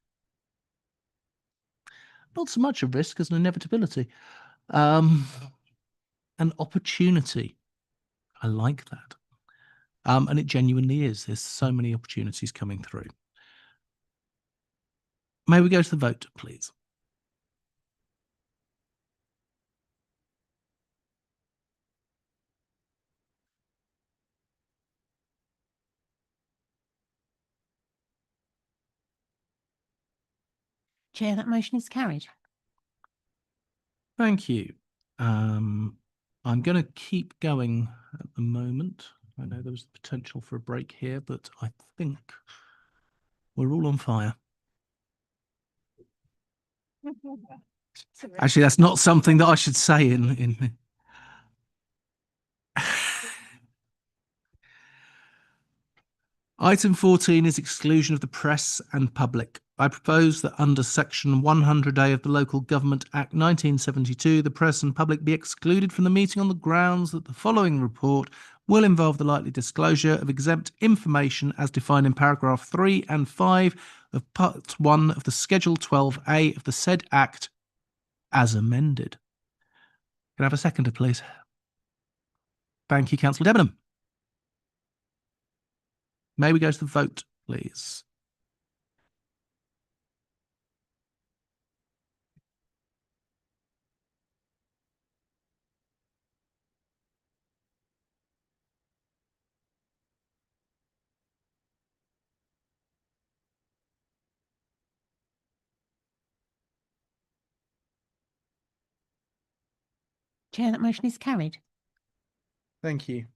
not so much a risk as an inevitability, an opportunity. I like that. And it genuinely is. There's so many opportunities coming through. May we go to the vote, please? Chair, that motion is carried. Thank you. I'm going to keep going at the moment. I know there was the potential for a break here, but I think we're all on fire. Actually, that's not something that I should say in Item 14 is exclusion of the press and public. I propose that under Section 100A of the Local Government Act 1972, the press and public be excluded from the meeting on the grounds that the following report will involve the likely disclosure of exempt information as defined in paragraph 3 and 5 of Part 1 of the Schedule 12A of the said Act as amended. Can I have a seconder, please? Thank you, Councillor Debenham. May we go to the vote, please? Chair, that motion is carried. Thank you.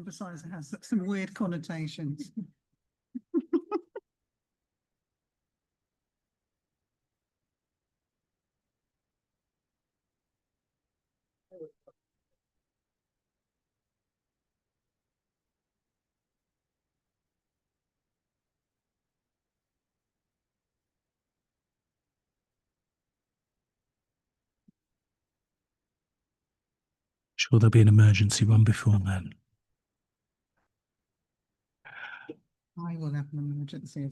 Besides, it has some weird connotations. Sure, there'll be an emergency one before then. I will have an emergency.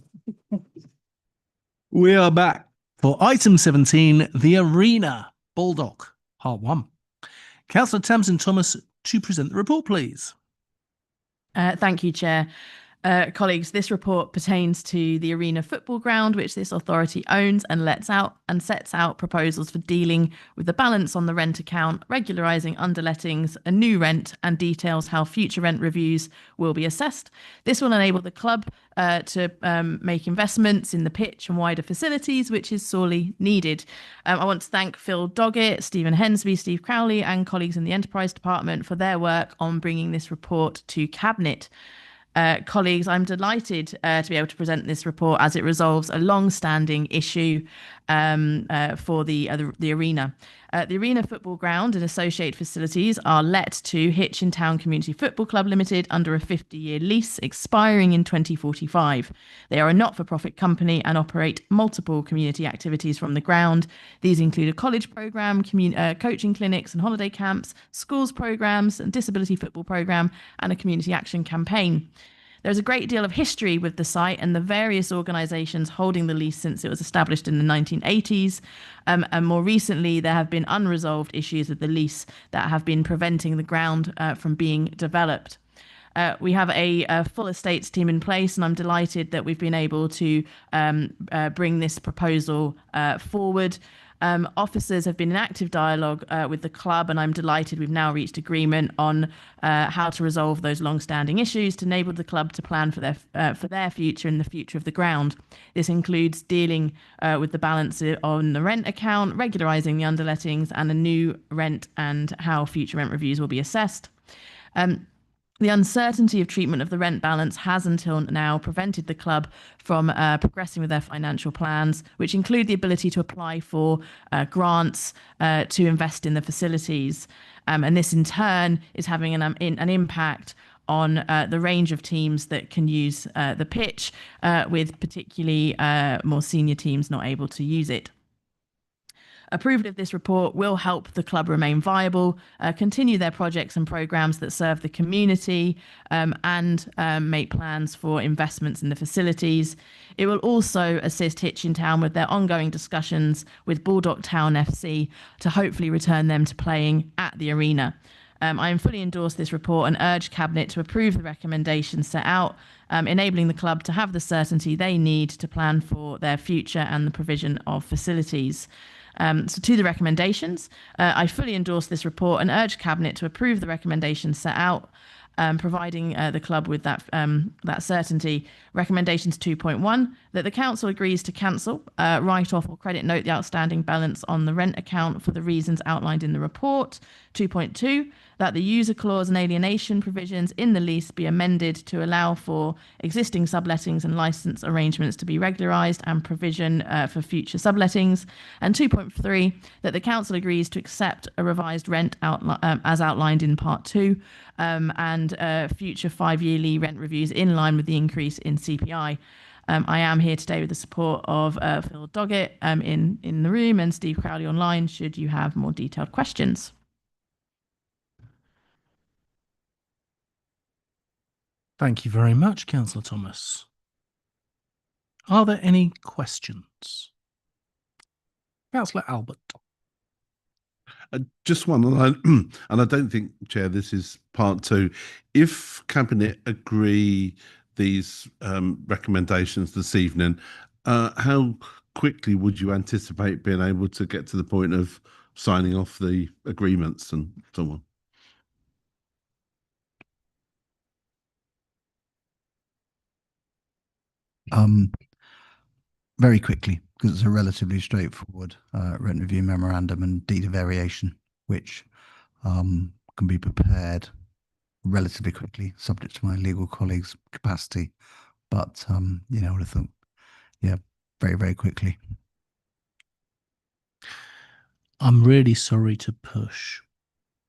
We are back for item 17, the Arena Baldock, part 1. Councillor Tamsin Thomas to present the report, please. Thank you, Chair. Colleagues, this report pertains to the Arena football ground, which this authority owns and lets out, and sets out proposals for dealing with the balance on the rent account, regularising underlettings, a new rent, and details how future rent reviews will be assessed. This will enable the club to make investments in the pitch and wider facilities, which is sorely needed. I want to thank Phil Doggett, Stephen Hensby, Steve Crowley, and colleagues in the Enterprise Department for their work on bringing this report to Cabinet. Colleagues, I'm delighted to be able to present this report as it resolves a long-standing issue for the Arena. The Arena football ground and associated facilities are let to Hitchin Town Community Football Club Limited under a 50-year lease expiring in 2045. They are a not-for-profit company and operate multiple community activities from the ground. These include a college programme, coaching clinics and holiday camps, schools programmes, and disability football programme, and a community action campaign. There's a great deal of history with the site and the various organisations holding the lease since it was established in the 1980s. And more recently, there have been unresolved issues with the lease that have been preventing the ground from being developed. We have a full estates team in place, and I'm delighted that we've been able to bring this proposal forward. Officers have been in active dialogue with the club, and I'm delighted we've now reached agreement on how to resolve those long-standing issues to enable the club to plan for their future and the future of the ground. This includes dealing with the balance on the rent account, regularising the underlettings, and a new rent and how future rent reviews will be assessed. The uncertainty of treatment of the rent balance has until now prevented the club from progressing with their financial plans, which include the ability to apply for grants to invest in the facilities. And this in turn is having an impact on the range of teams that can use the pitch, with particularly more senior teams not able to use it. Approval of this report will help the club remain viable, continue their projects and programmes that serve the community, and make plans for investments in the facilities. It will also assist Hitchin Town with their ongoing discussions with Baldock Town FC to hopefully return them to playing at the Arena. I fully endorse this report and urge Cabinet to approve the recommendations set out, enabling the club to have the certainty they need to plan for their future and the provision of facilities. So to the recommendations, I fully endorse this report and urge Cabinet to approve the recommendations set out, providing the club with that certainty. Recommendations 2.1, that the council agrees to cancel, write off or credit note the outstanding balance on the rent account for the reasons outlined in the report. 2.2, that the user clause and alienation provisions in the lease be amended to allow for existing sublettings and license arrangements to be regularised and provision for future sublettings. And 2.3, that the council agrees to accept a revised rent as outlined in part 2, and future 5-yearly rent reviews in line with the increase in CPI. I am here today with the support of Phil Doggett in the room and Steve Crowley online, should you have more detailed questions. Thank you very much, Councillor Thomas. Are there any questions? Councillor Albert. Just one, and I don't think, Chair, this is part 2. If Cabinet agree these recommendations this evening, how quickly would you anticipate being able to get to the point of signing off the agreements and so on? Very quickly, because it's a relatively straightforward rent review memorandum and deed of variation, which can be prepared relatively quickly, subject to my legal colleagues' capacity. But I would have thought, yeah, very, very quickly. I'm really sorry to push,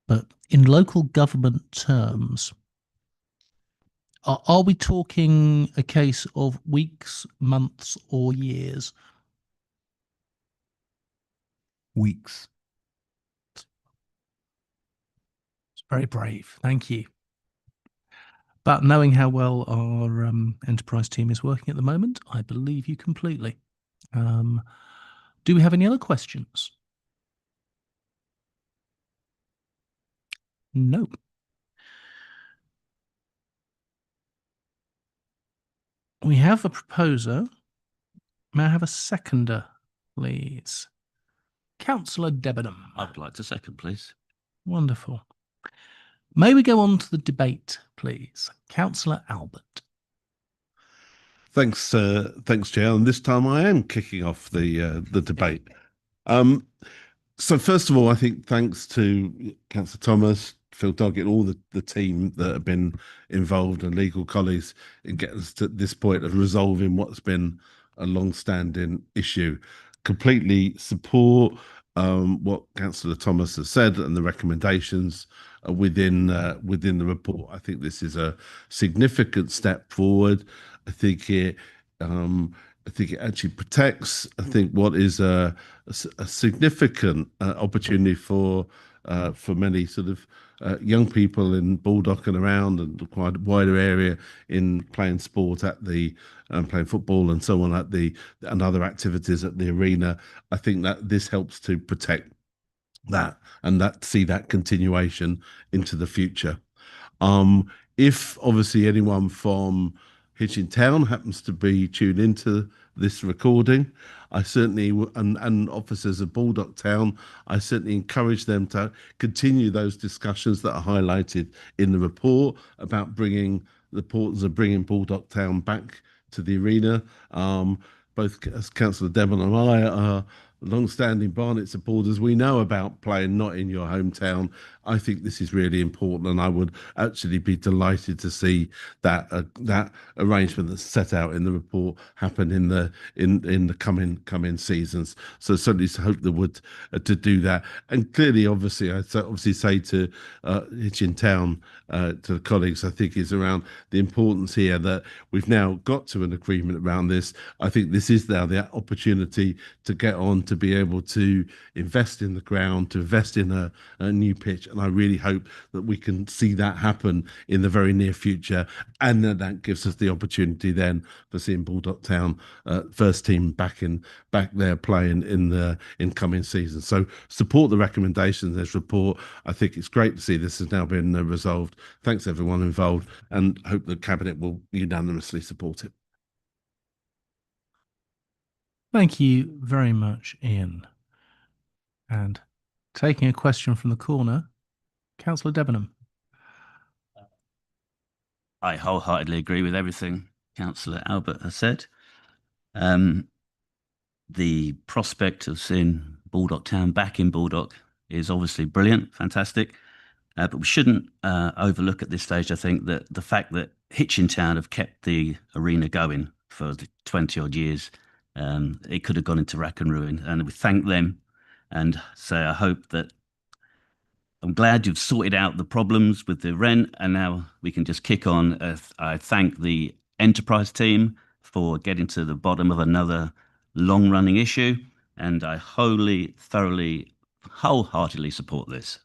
but in local government terms, are we talking a case of weeks, months, or years? Weeks. It's very brave. Thank you. But knowing how well our enterprise team is working at the moment, I believe you completely. Do we have any other questions? No. We have a proposer. May I have a seconder, please? Councillor Debenham. I'd like to second, please. Wonderful. May we go on to the debate, please? Councillor Albert. Thanks, Chair. And this time I am kicking off the debate. So first of all, I think thanks to Councillor Thomas, Phil Doggett, all the team that have been involved and legal colleagues in getting us to this point of resolving what's been a long-standing issue. Completely support what Councillor Thomas has said and the recommendations within the report. I think this is a significant step forward. I think it actually protects, I think, what is a significant opportunity for many sort of young people in Baldock and around, and quite a wider area, in playing sport at the playing football and so on and other activities at the arena. I think that this helps to protect that and see that continuation into the future. If obviously anyone from Hitchin Town happens to be tuned into this recording, I certainly, and officers of Baldock Town, I certainly encourage them to continue those discussions that are highlighted in the report about bringing the importance of bringing Baldock Town back to the arena. Both as Councillor Devon and I are long-standing Barnet supporters. We know about playing not in your hometown. I think this is really important, and I would actually be delighted to see that that arrangement that's set out in the report happen in the coming seasons. So certainly hope they would to do that. And clearly, obviously, I say to Hitchin Town, to the colleagues, I think is around the importance here that we've now got to an agreement around this. I think this is now the opportunity to get on, to be able to invest in the ground, to invest in a new pitch. And I really hope that we can see that happen in the very near future. And then that gives us the opportunity then for seeing Baldock Town first team back there playing in coming seasons. So support the recommendations in this report. I think it's great to see this has now been resolved. Thanks everyone involved, and hope the Cabinet will unanimously support it. Thank you very much, Ian. And taking a question from the corner, Councillor Debenham. I wholeheartedly agree with everything Councillor Albert has said. The prospect of seeing Baldock Town back in Baldock is obviously brilliant, fantastic. But we shouldn't overlook at this stage, I think, that the fact that Hitchin Town have kept the arena going for 20 odd years, it could have gone into rack and ruin. And we thank them, and say I hope that, I'm glad you've sorted out the problems with the rent, and now we can just kick on. I thank the enterprise team for getting to the bottom of another long-running issue, and I wholeheartedly support this.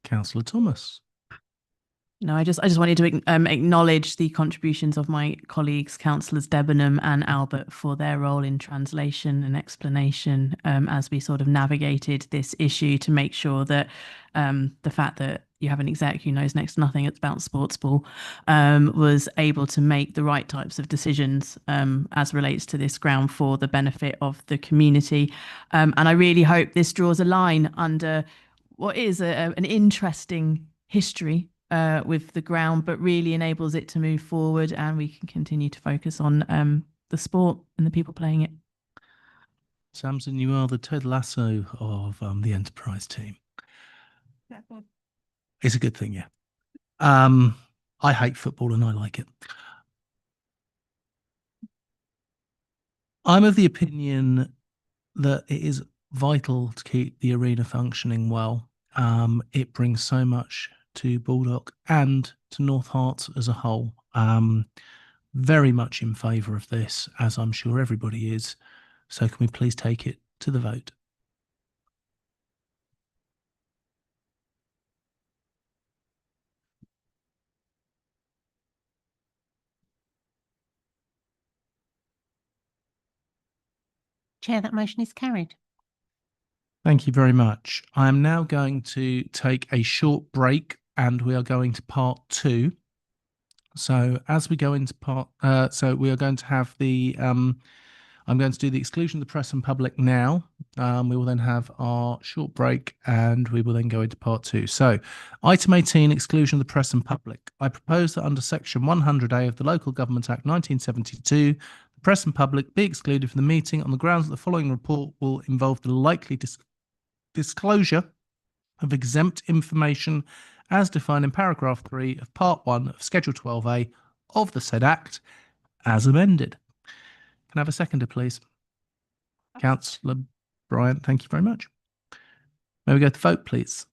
Councillor Thomas. No, I just wanted to acknowledge the contributions of my colleagues, Councillors Debenham and Albert, for their role in translation and explanation as we sort of navigated this issue to make sure that the fact that you have an exec who knows next to nothing about sports ball was able to make the right types of decisions as relates to this ground for the benefit of the community. And I really hope this draws a line under what is an interesting history with the ground, but really enables it to move forward, and we can continue to focus on the sport and the people playing it. Samson, you are the Ted Lasso of the enterprise team. It's a good thing, yeah. I hate football and I like it. I'm of the opinion that it is vital to keep the arena functioning well. It brings so much to Baldock and to North Hart as a whole. Very much in favour of this, as I'm sure everybody is. So can we please take it to the vote? Chair, that motion is carried. Thank you very much. I am now going to take a short break and we are going to part 2. So as we go into so we are going to have the, I'm going to do the exclusion of the press and public now. We will then have our short break and we will then go into part 2. So item 18, exclusion of the press and public. I propose that under section 100A of the Local Government Act 1972, the press and public be excluded from the meeting on the grounds that the following report will involve the likely disclosure of exempt information as defined in paragraph 3 of part 1 of schedule 12A of the said act as amended. Can I have a seconder, please? Councillor Bryant, thank you very much. May we go to vote, please?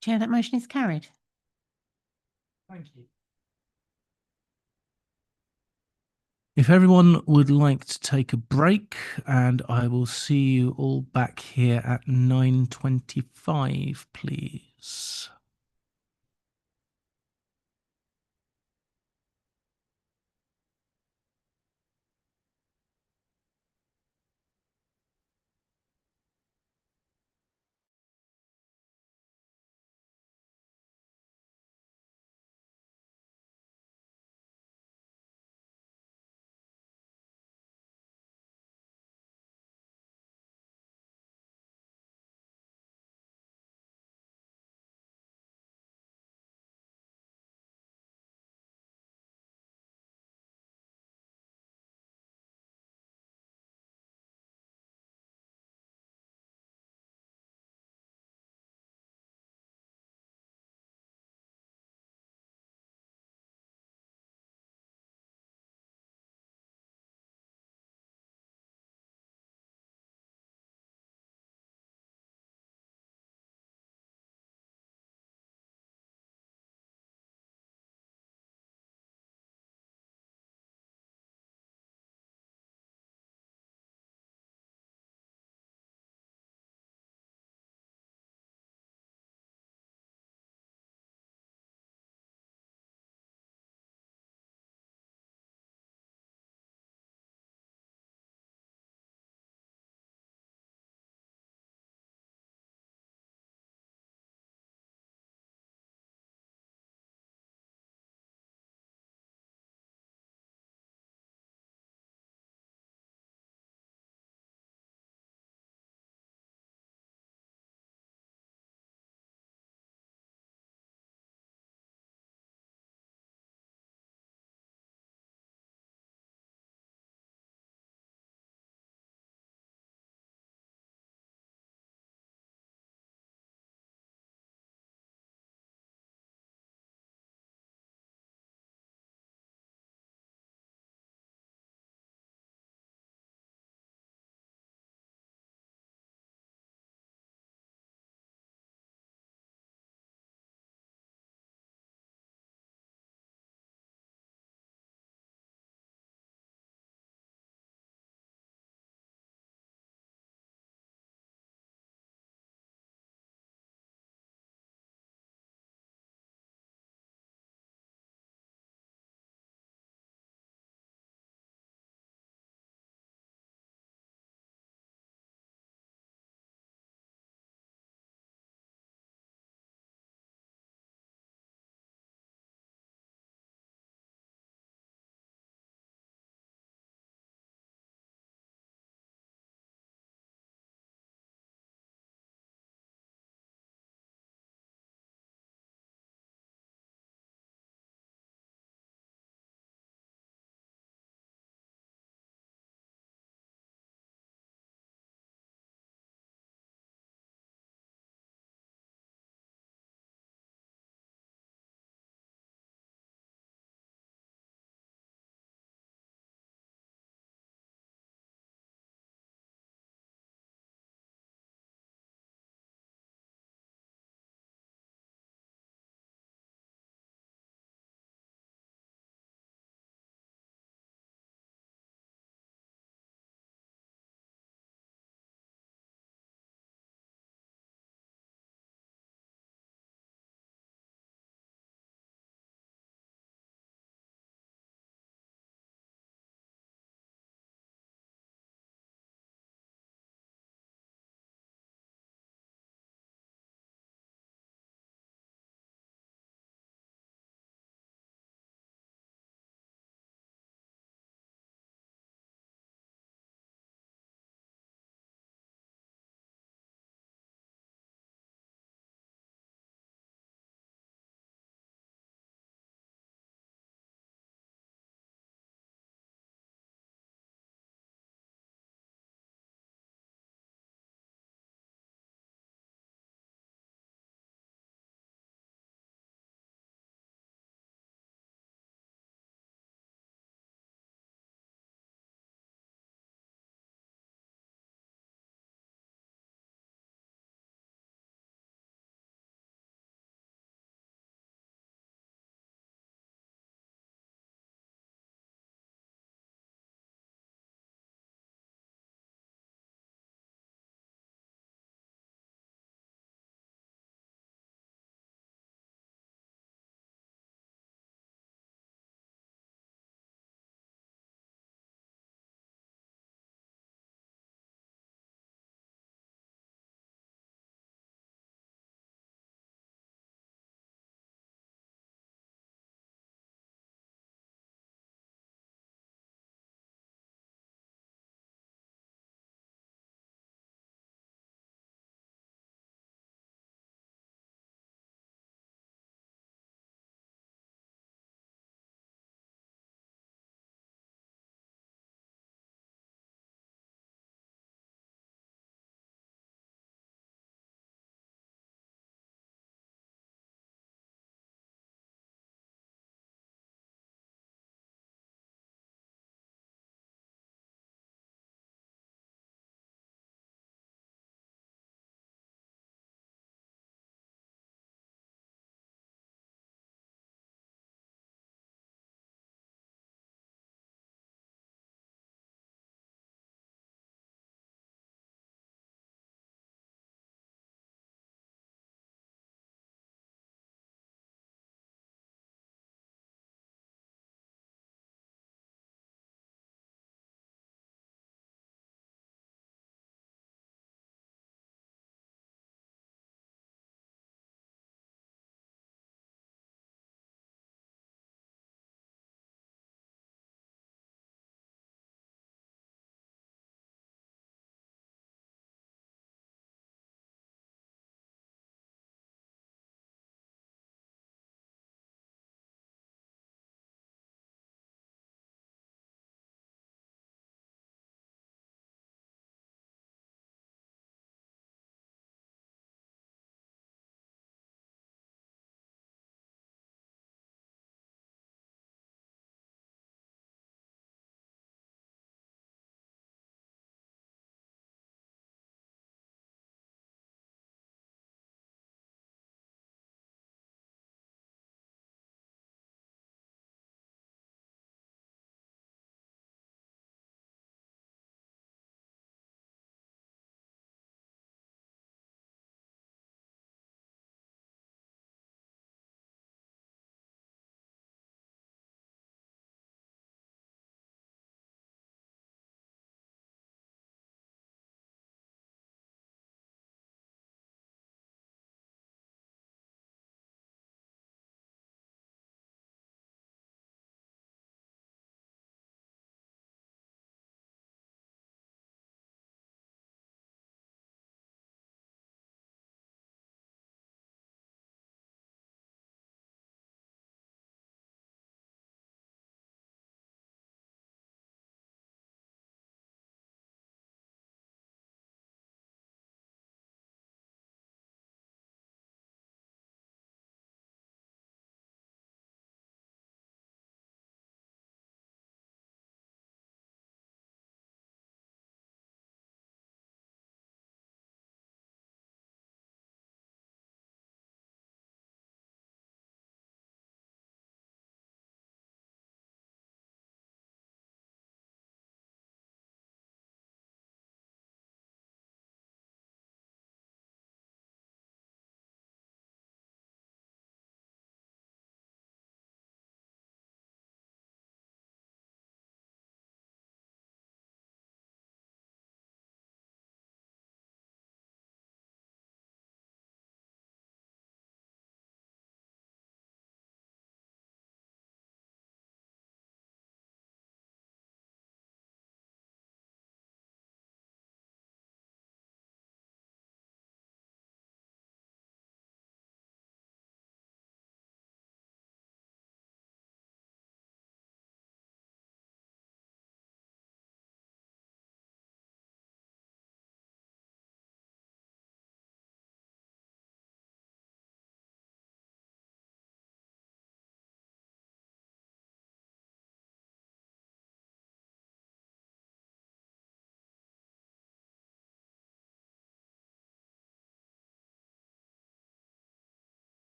Chair, that motion is carried. Thank you. If everyone would like to take a break, and I will see you all back here at 9:25, please.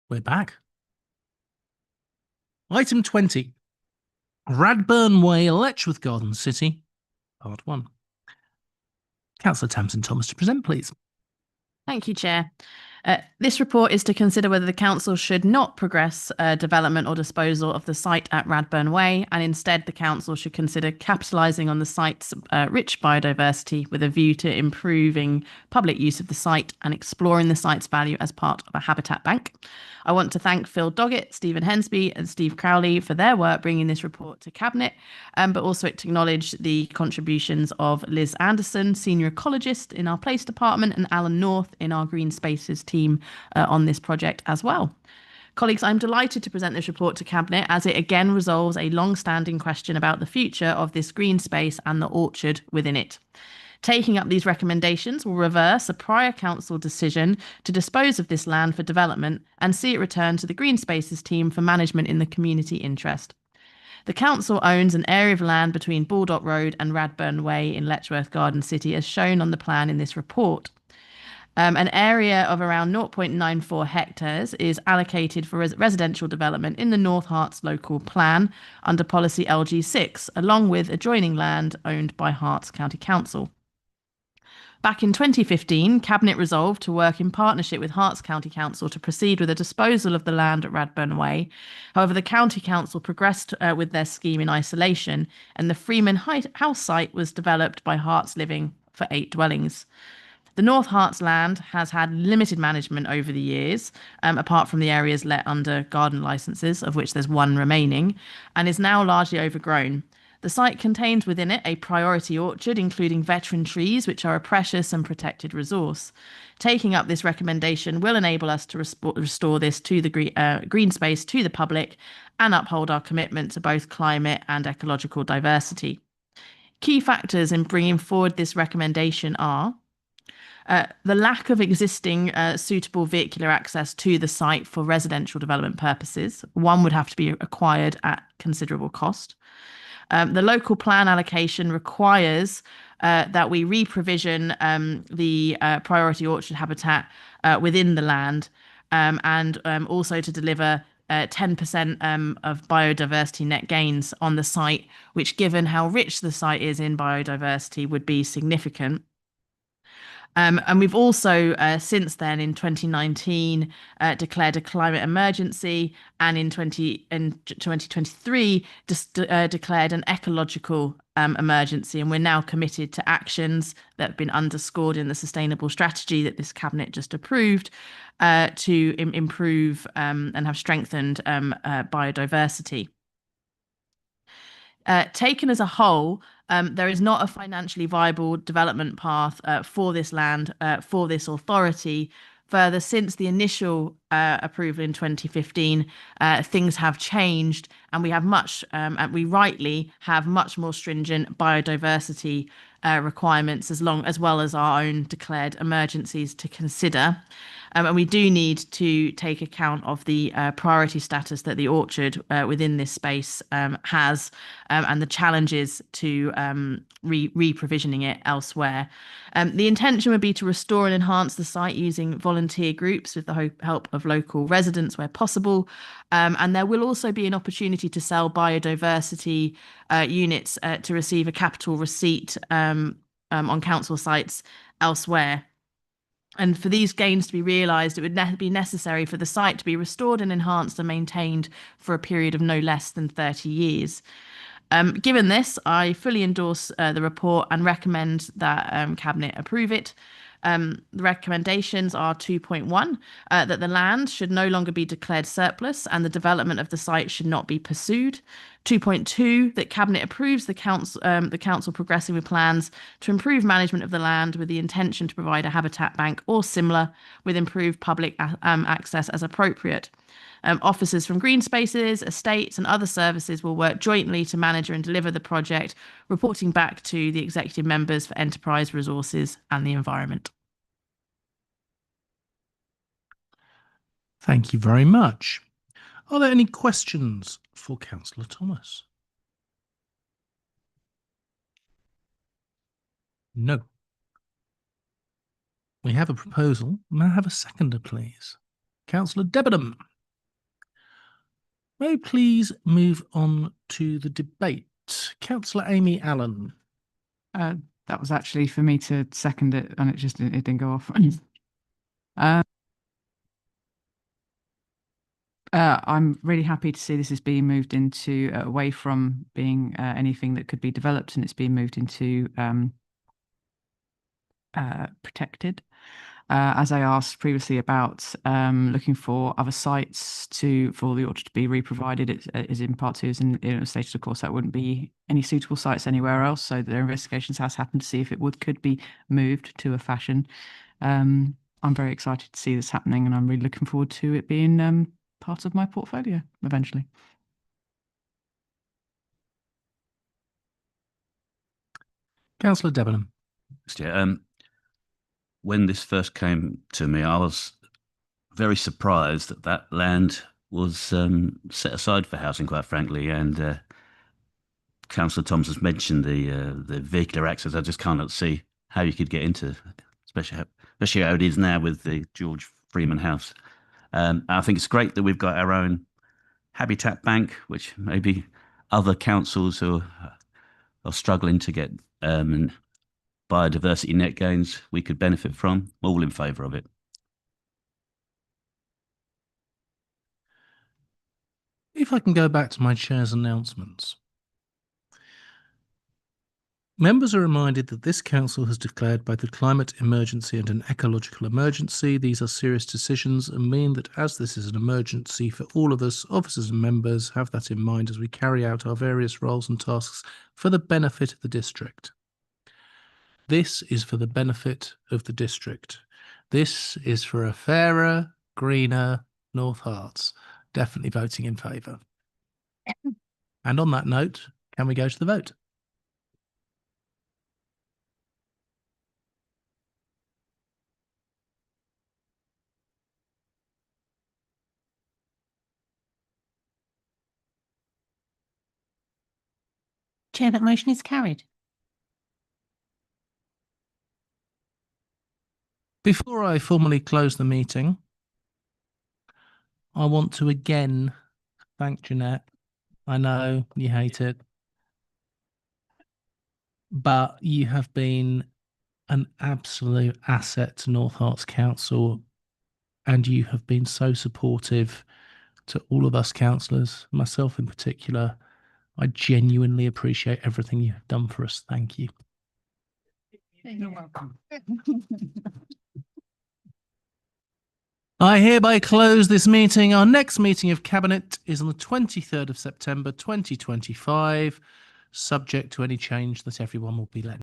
We're back. Item 20. Radburn Way, Letchworth Garden City, Part 1. Councillor Tamsin Thomas to present, please. Thank you, Chair. This report is to consider whether the council should not progress development or disposal of the site at Radburn Way, and instead the council should consider capitalising on the site's rich biodiversity with a view to improving public use of the site and exploring the site's value as part of a habitat bank. I want to thank Phil Doggett, Stephen Hensby and Steve Crowley for their work bringing this report to Cabinet, but also to acknowledge the contributions of Liz Anderson, Senior Ecologist in our Place Department, and Alan North in our Green Spaces team on this project as well. Colleagues, I'm delighted to present this report to Cabinet as it again resolves a long-standing question about the future of this green space and the orchard within it. Taking up these recommendations will reverse a prior council decision to dispose of this land for development and see it return to the Green Spaces team for management in the community interest. The council owns an area of land between Baldock Road and Radburn Way in Letchworth Garden City, as shown on the plan in this report. An area of around 0.94 hectares is allocated for residential development in the North Herts local plan under policy LG6, along with adjoining land owned by Herts County Council. Back in 2015, Cabinet resolved to work in partnership with Herts County Council to proceed with a disposal of the land at Radburn Way. However, the County Council progressed with their scheme in isolation, and the Freeman House site was developed by Herts Living for 8 dwellings. The North Herts land has had limited management over the years, apart from the areas let under garden licences, of which there's 1 remaining, and is now largely overgrown. The site contains within it a priority orchard, including veteran trees, which are a precious and protected resource. Taking up this recommendation will enable us to restore this to the green space to the public and uphold our commitment to both climate and ecological diversity. Key factors in bringing forward this recommendation are the lack of existing suitable vehicular access to the site for residential development purposes. One would have to be acquired at considerable cost. The local plan allocation requires that we re-provision the priority orchard habitat within the land and also to deliver 10% of biodiversity net gains on the site, which, given how rich the site is in biodiversity, would be significant. And we've also, since then, in 2019, declared a climate emergency, and in 2023, declared an ecological emergency. And we're now committed to actions that have been underscored in the sustainable strategy that this Cabinet just approved to improve and have strengthened biodiversity. Taken as a whole, there is not a financially viable development path for this land, for this authority. Further, since the initial approval in 2015, things have changed, and we have and we rightly have much more stringent biodiversity requirements, as well as our own declared emergencies to consider. And we do need to take account of the priority status that the orchard within this space has, and the challenges to re-provisioning it elsewhere. The intention would be to restore and enhance the site using volunteer groups with the help of local residents where possible. And there will also be an opportunity to sell biodiversity units to receive a capital receipt on council sites elsewhere. And for these gains to be realised, it would be necessary for the site to be restored and enhanced and maintained for a period of no less than 30 years. Given this, I fully endorse the report and recommend that Cabinet approve it. The recommendations are 2.1, that the land should no longer be declared surplus and the development of the site should not be pursued. 2.2, that Cabinet approves the council progressing with plans to improve management of the land with the intention to provide a habitat bank or similar with improved public access as appropriate. Officers from Green Spaces, estates and other services will work jointly to manage and deliver the project, reporting back to the executive members for enterprise resources and the environment. Thank you very much. Are there any questions for Councillor Thomas? No. We have a proposal. May I have a seconder, please? Councillor Debenham. May I please move on to the debate? Councillor Amy Allen. That was actually for me to second it, and it didn't go off. I'm really happy to see this is being moved into away from being anything that could be developed, and it's being moved into protected. As I asked previously about looking for other sites for the orchard to be re-provided, it is in part 2 is stated, of course, that wouldn't be any suitable sites anywhere else. So their investigations has happened to see if it could be moved to a fashion. I'm very excited to see this happening, and I'm really looking forward to it being part of my portfolio eventually. Councillor Debenham. When this first came to me, I was very surprised that that land was set aside for housing, quite frankly. And Councillor Thomas has mentioned the vehicular access. I just cannot see how you could get into, especially how it is now with the George Freeman House. I think it's great that we've got our own habitat bank, which maybe other councils who are struggling to get biodiversity net gains we could benefit from. All in favour of it. If I can go back to my chair's announcements. Members are reminded that this council has declared both a climate emergency and an ecological emergency. These are serious decisions and mean that as this is an emergency for all of us, officers and members have that in mind as we carry out our various roles and tasks for the benefit of the district. This is for the benefit of the district. This is for a fairer, greener North Herts. Definitely voting in favour. And on that note, can we go to the vote? Chair, that motion is carried. Before I formally close the meeting, I want to again thank Jeanette. I know you hate it, but you have been an absolute asset to North Herts Council, and you have been so supportive to all of us councillors, myself in particular. I genuinely appreciate everything you have done for us. Thank you. You're welcome. I hereby close this meeting. Our next meeting of Cabinet is on the 23rd of September 2025, subject to any change that everyone will be let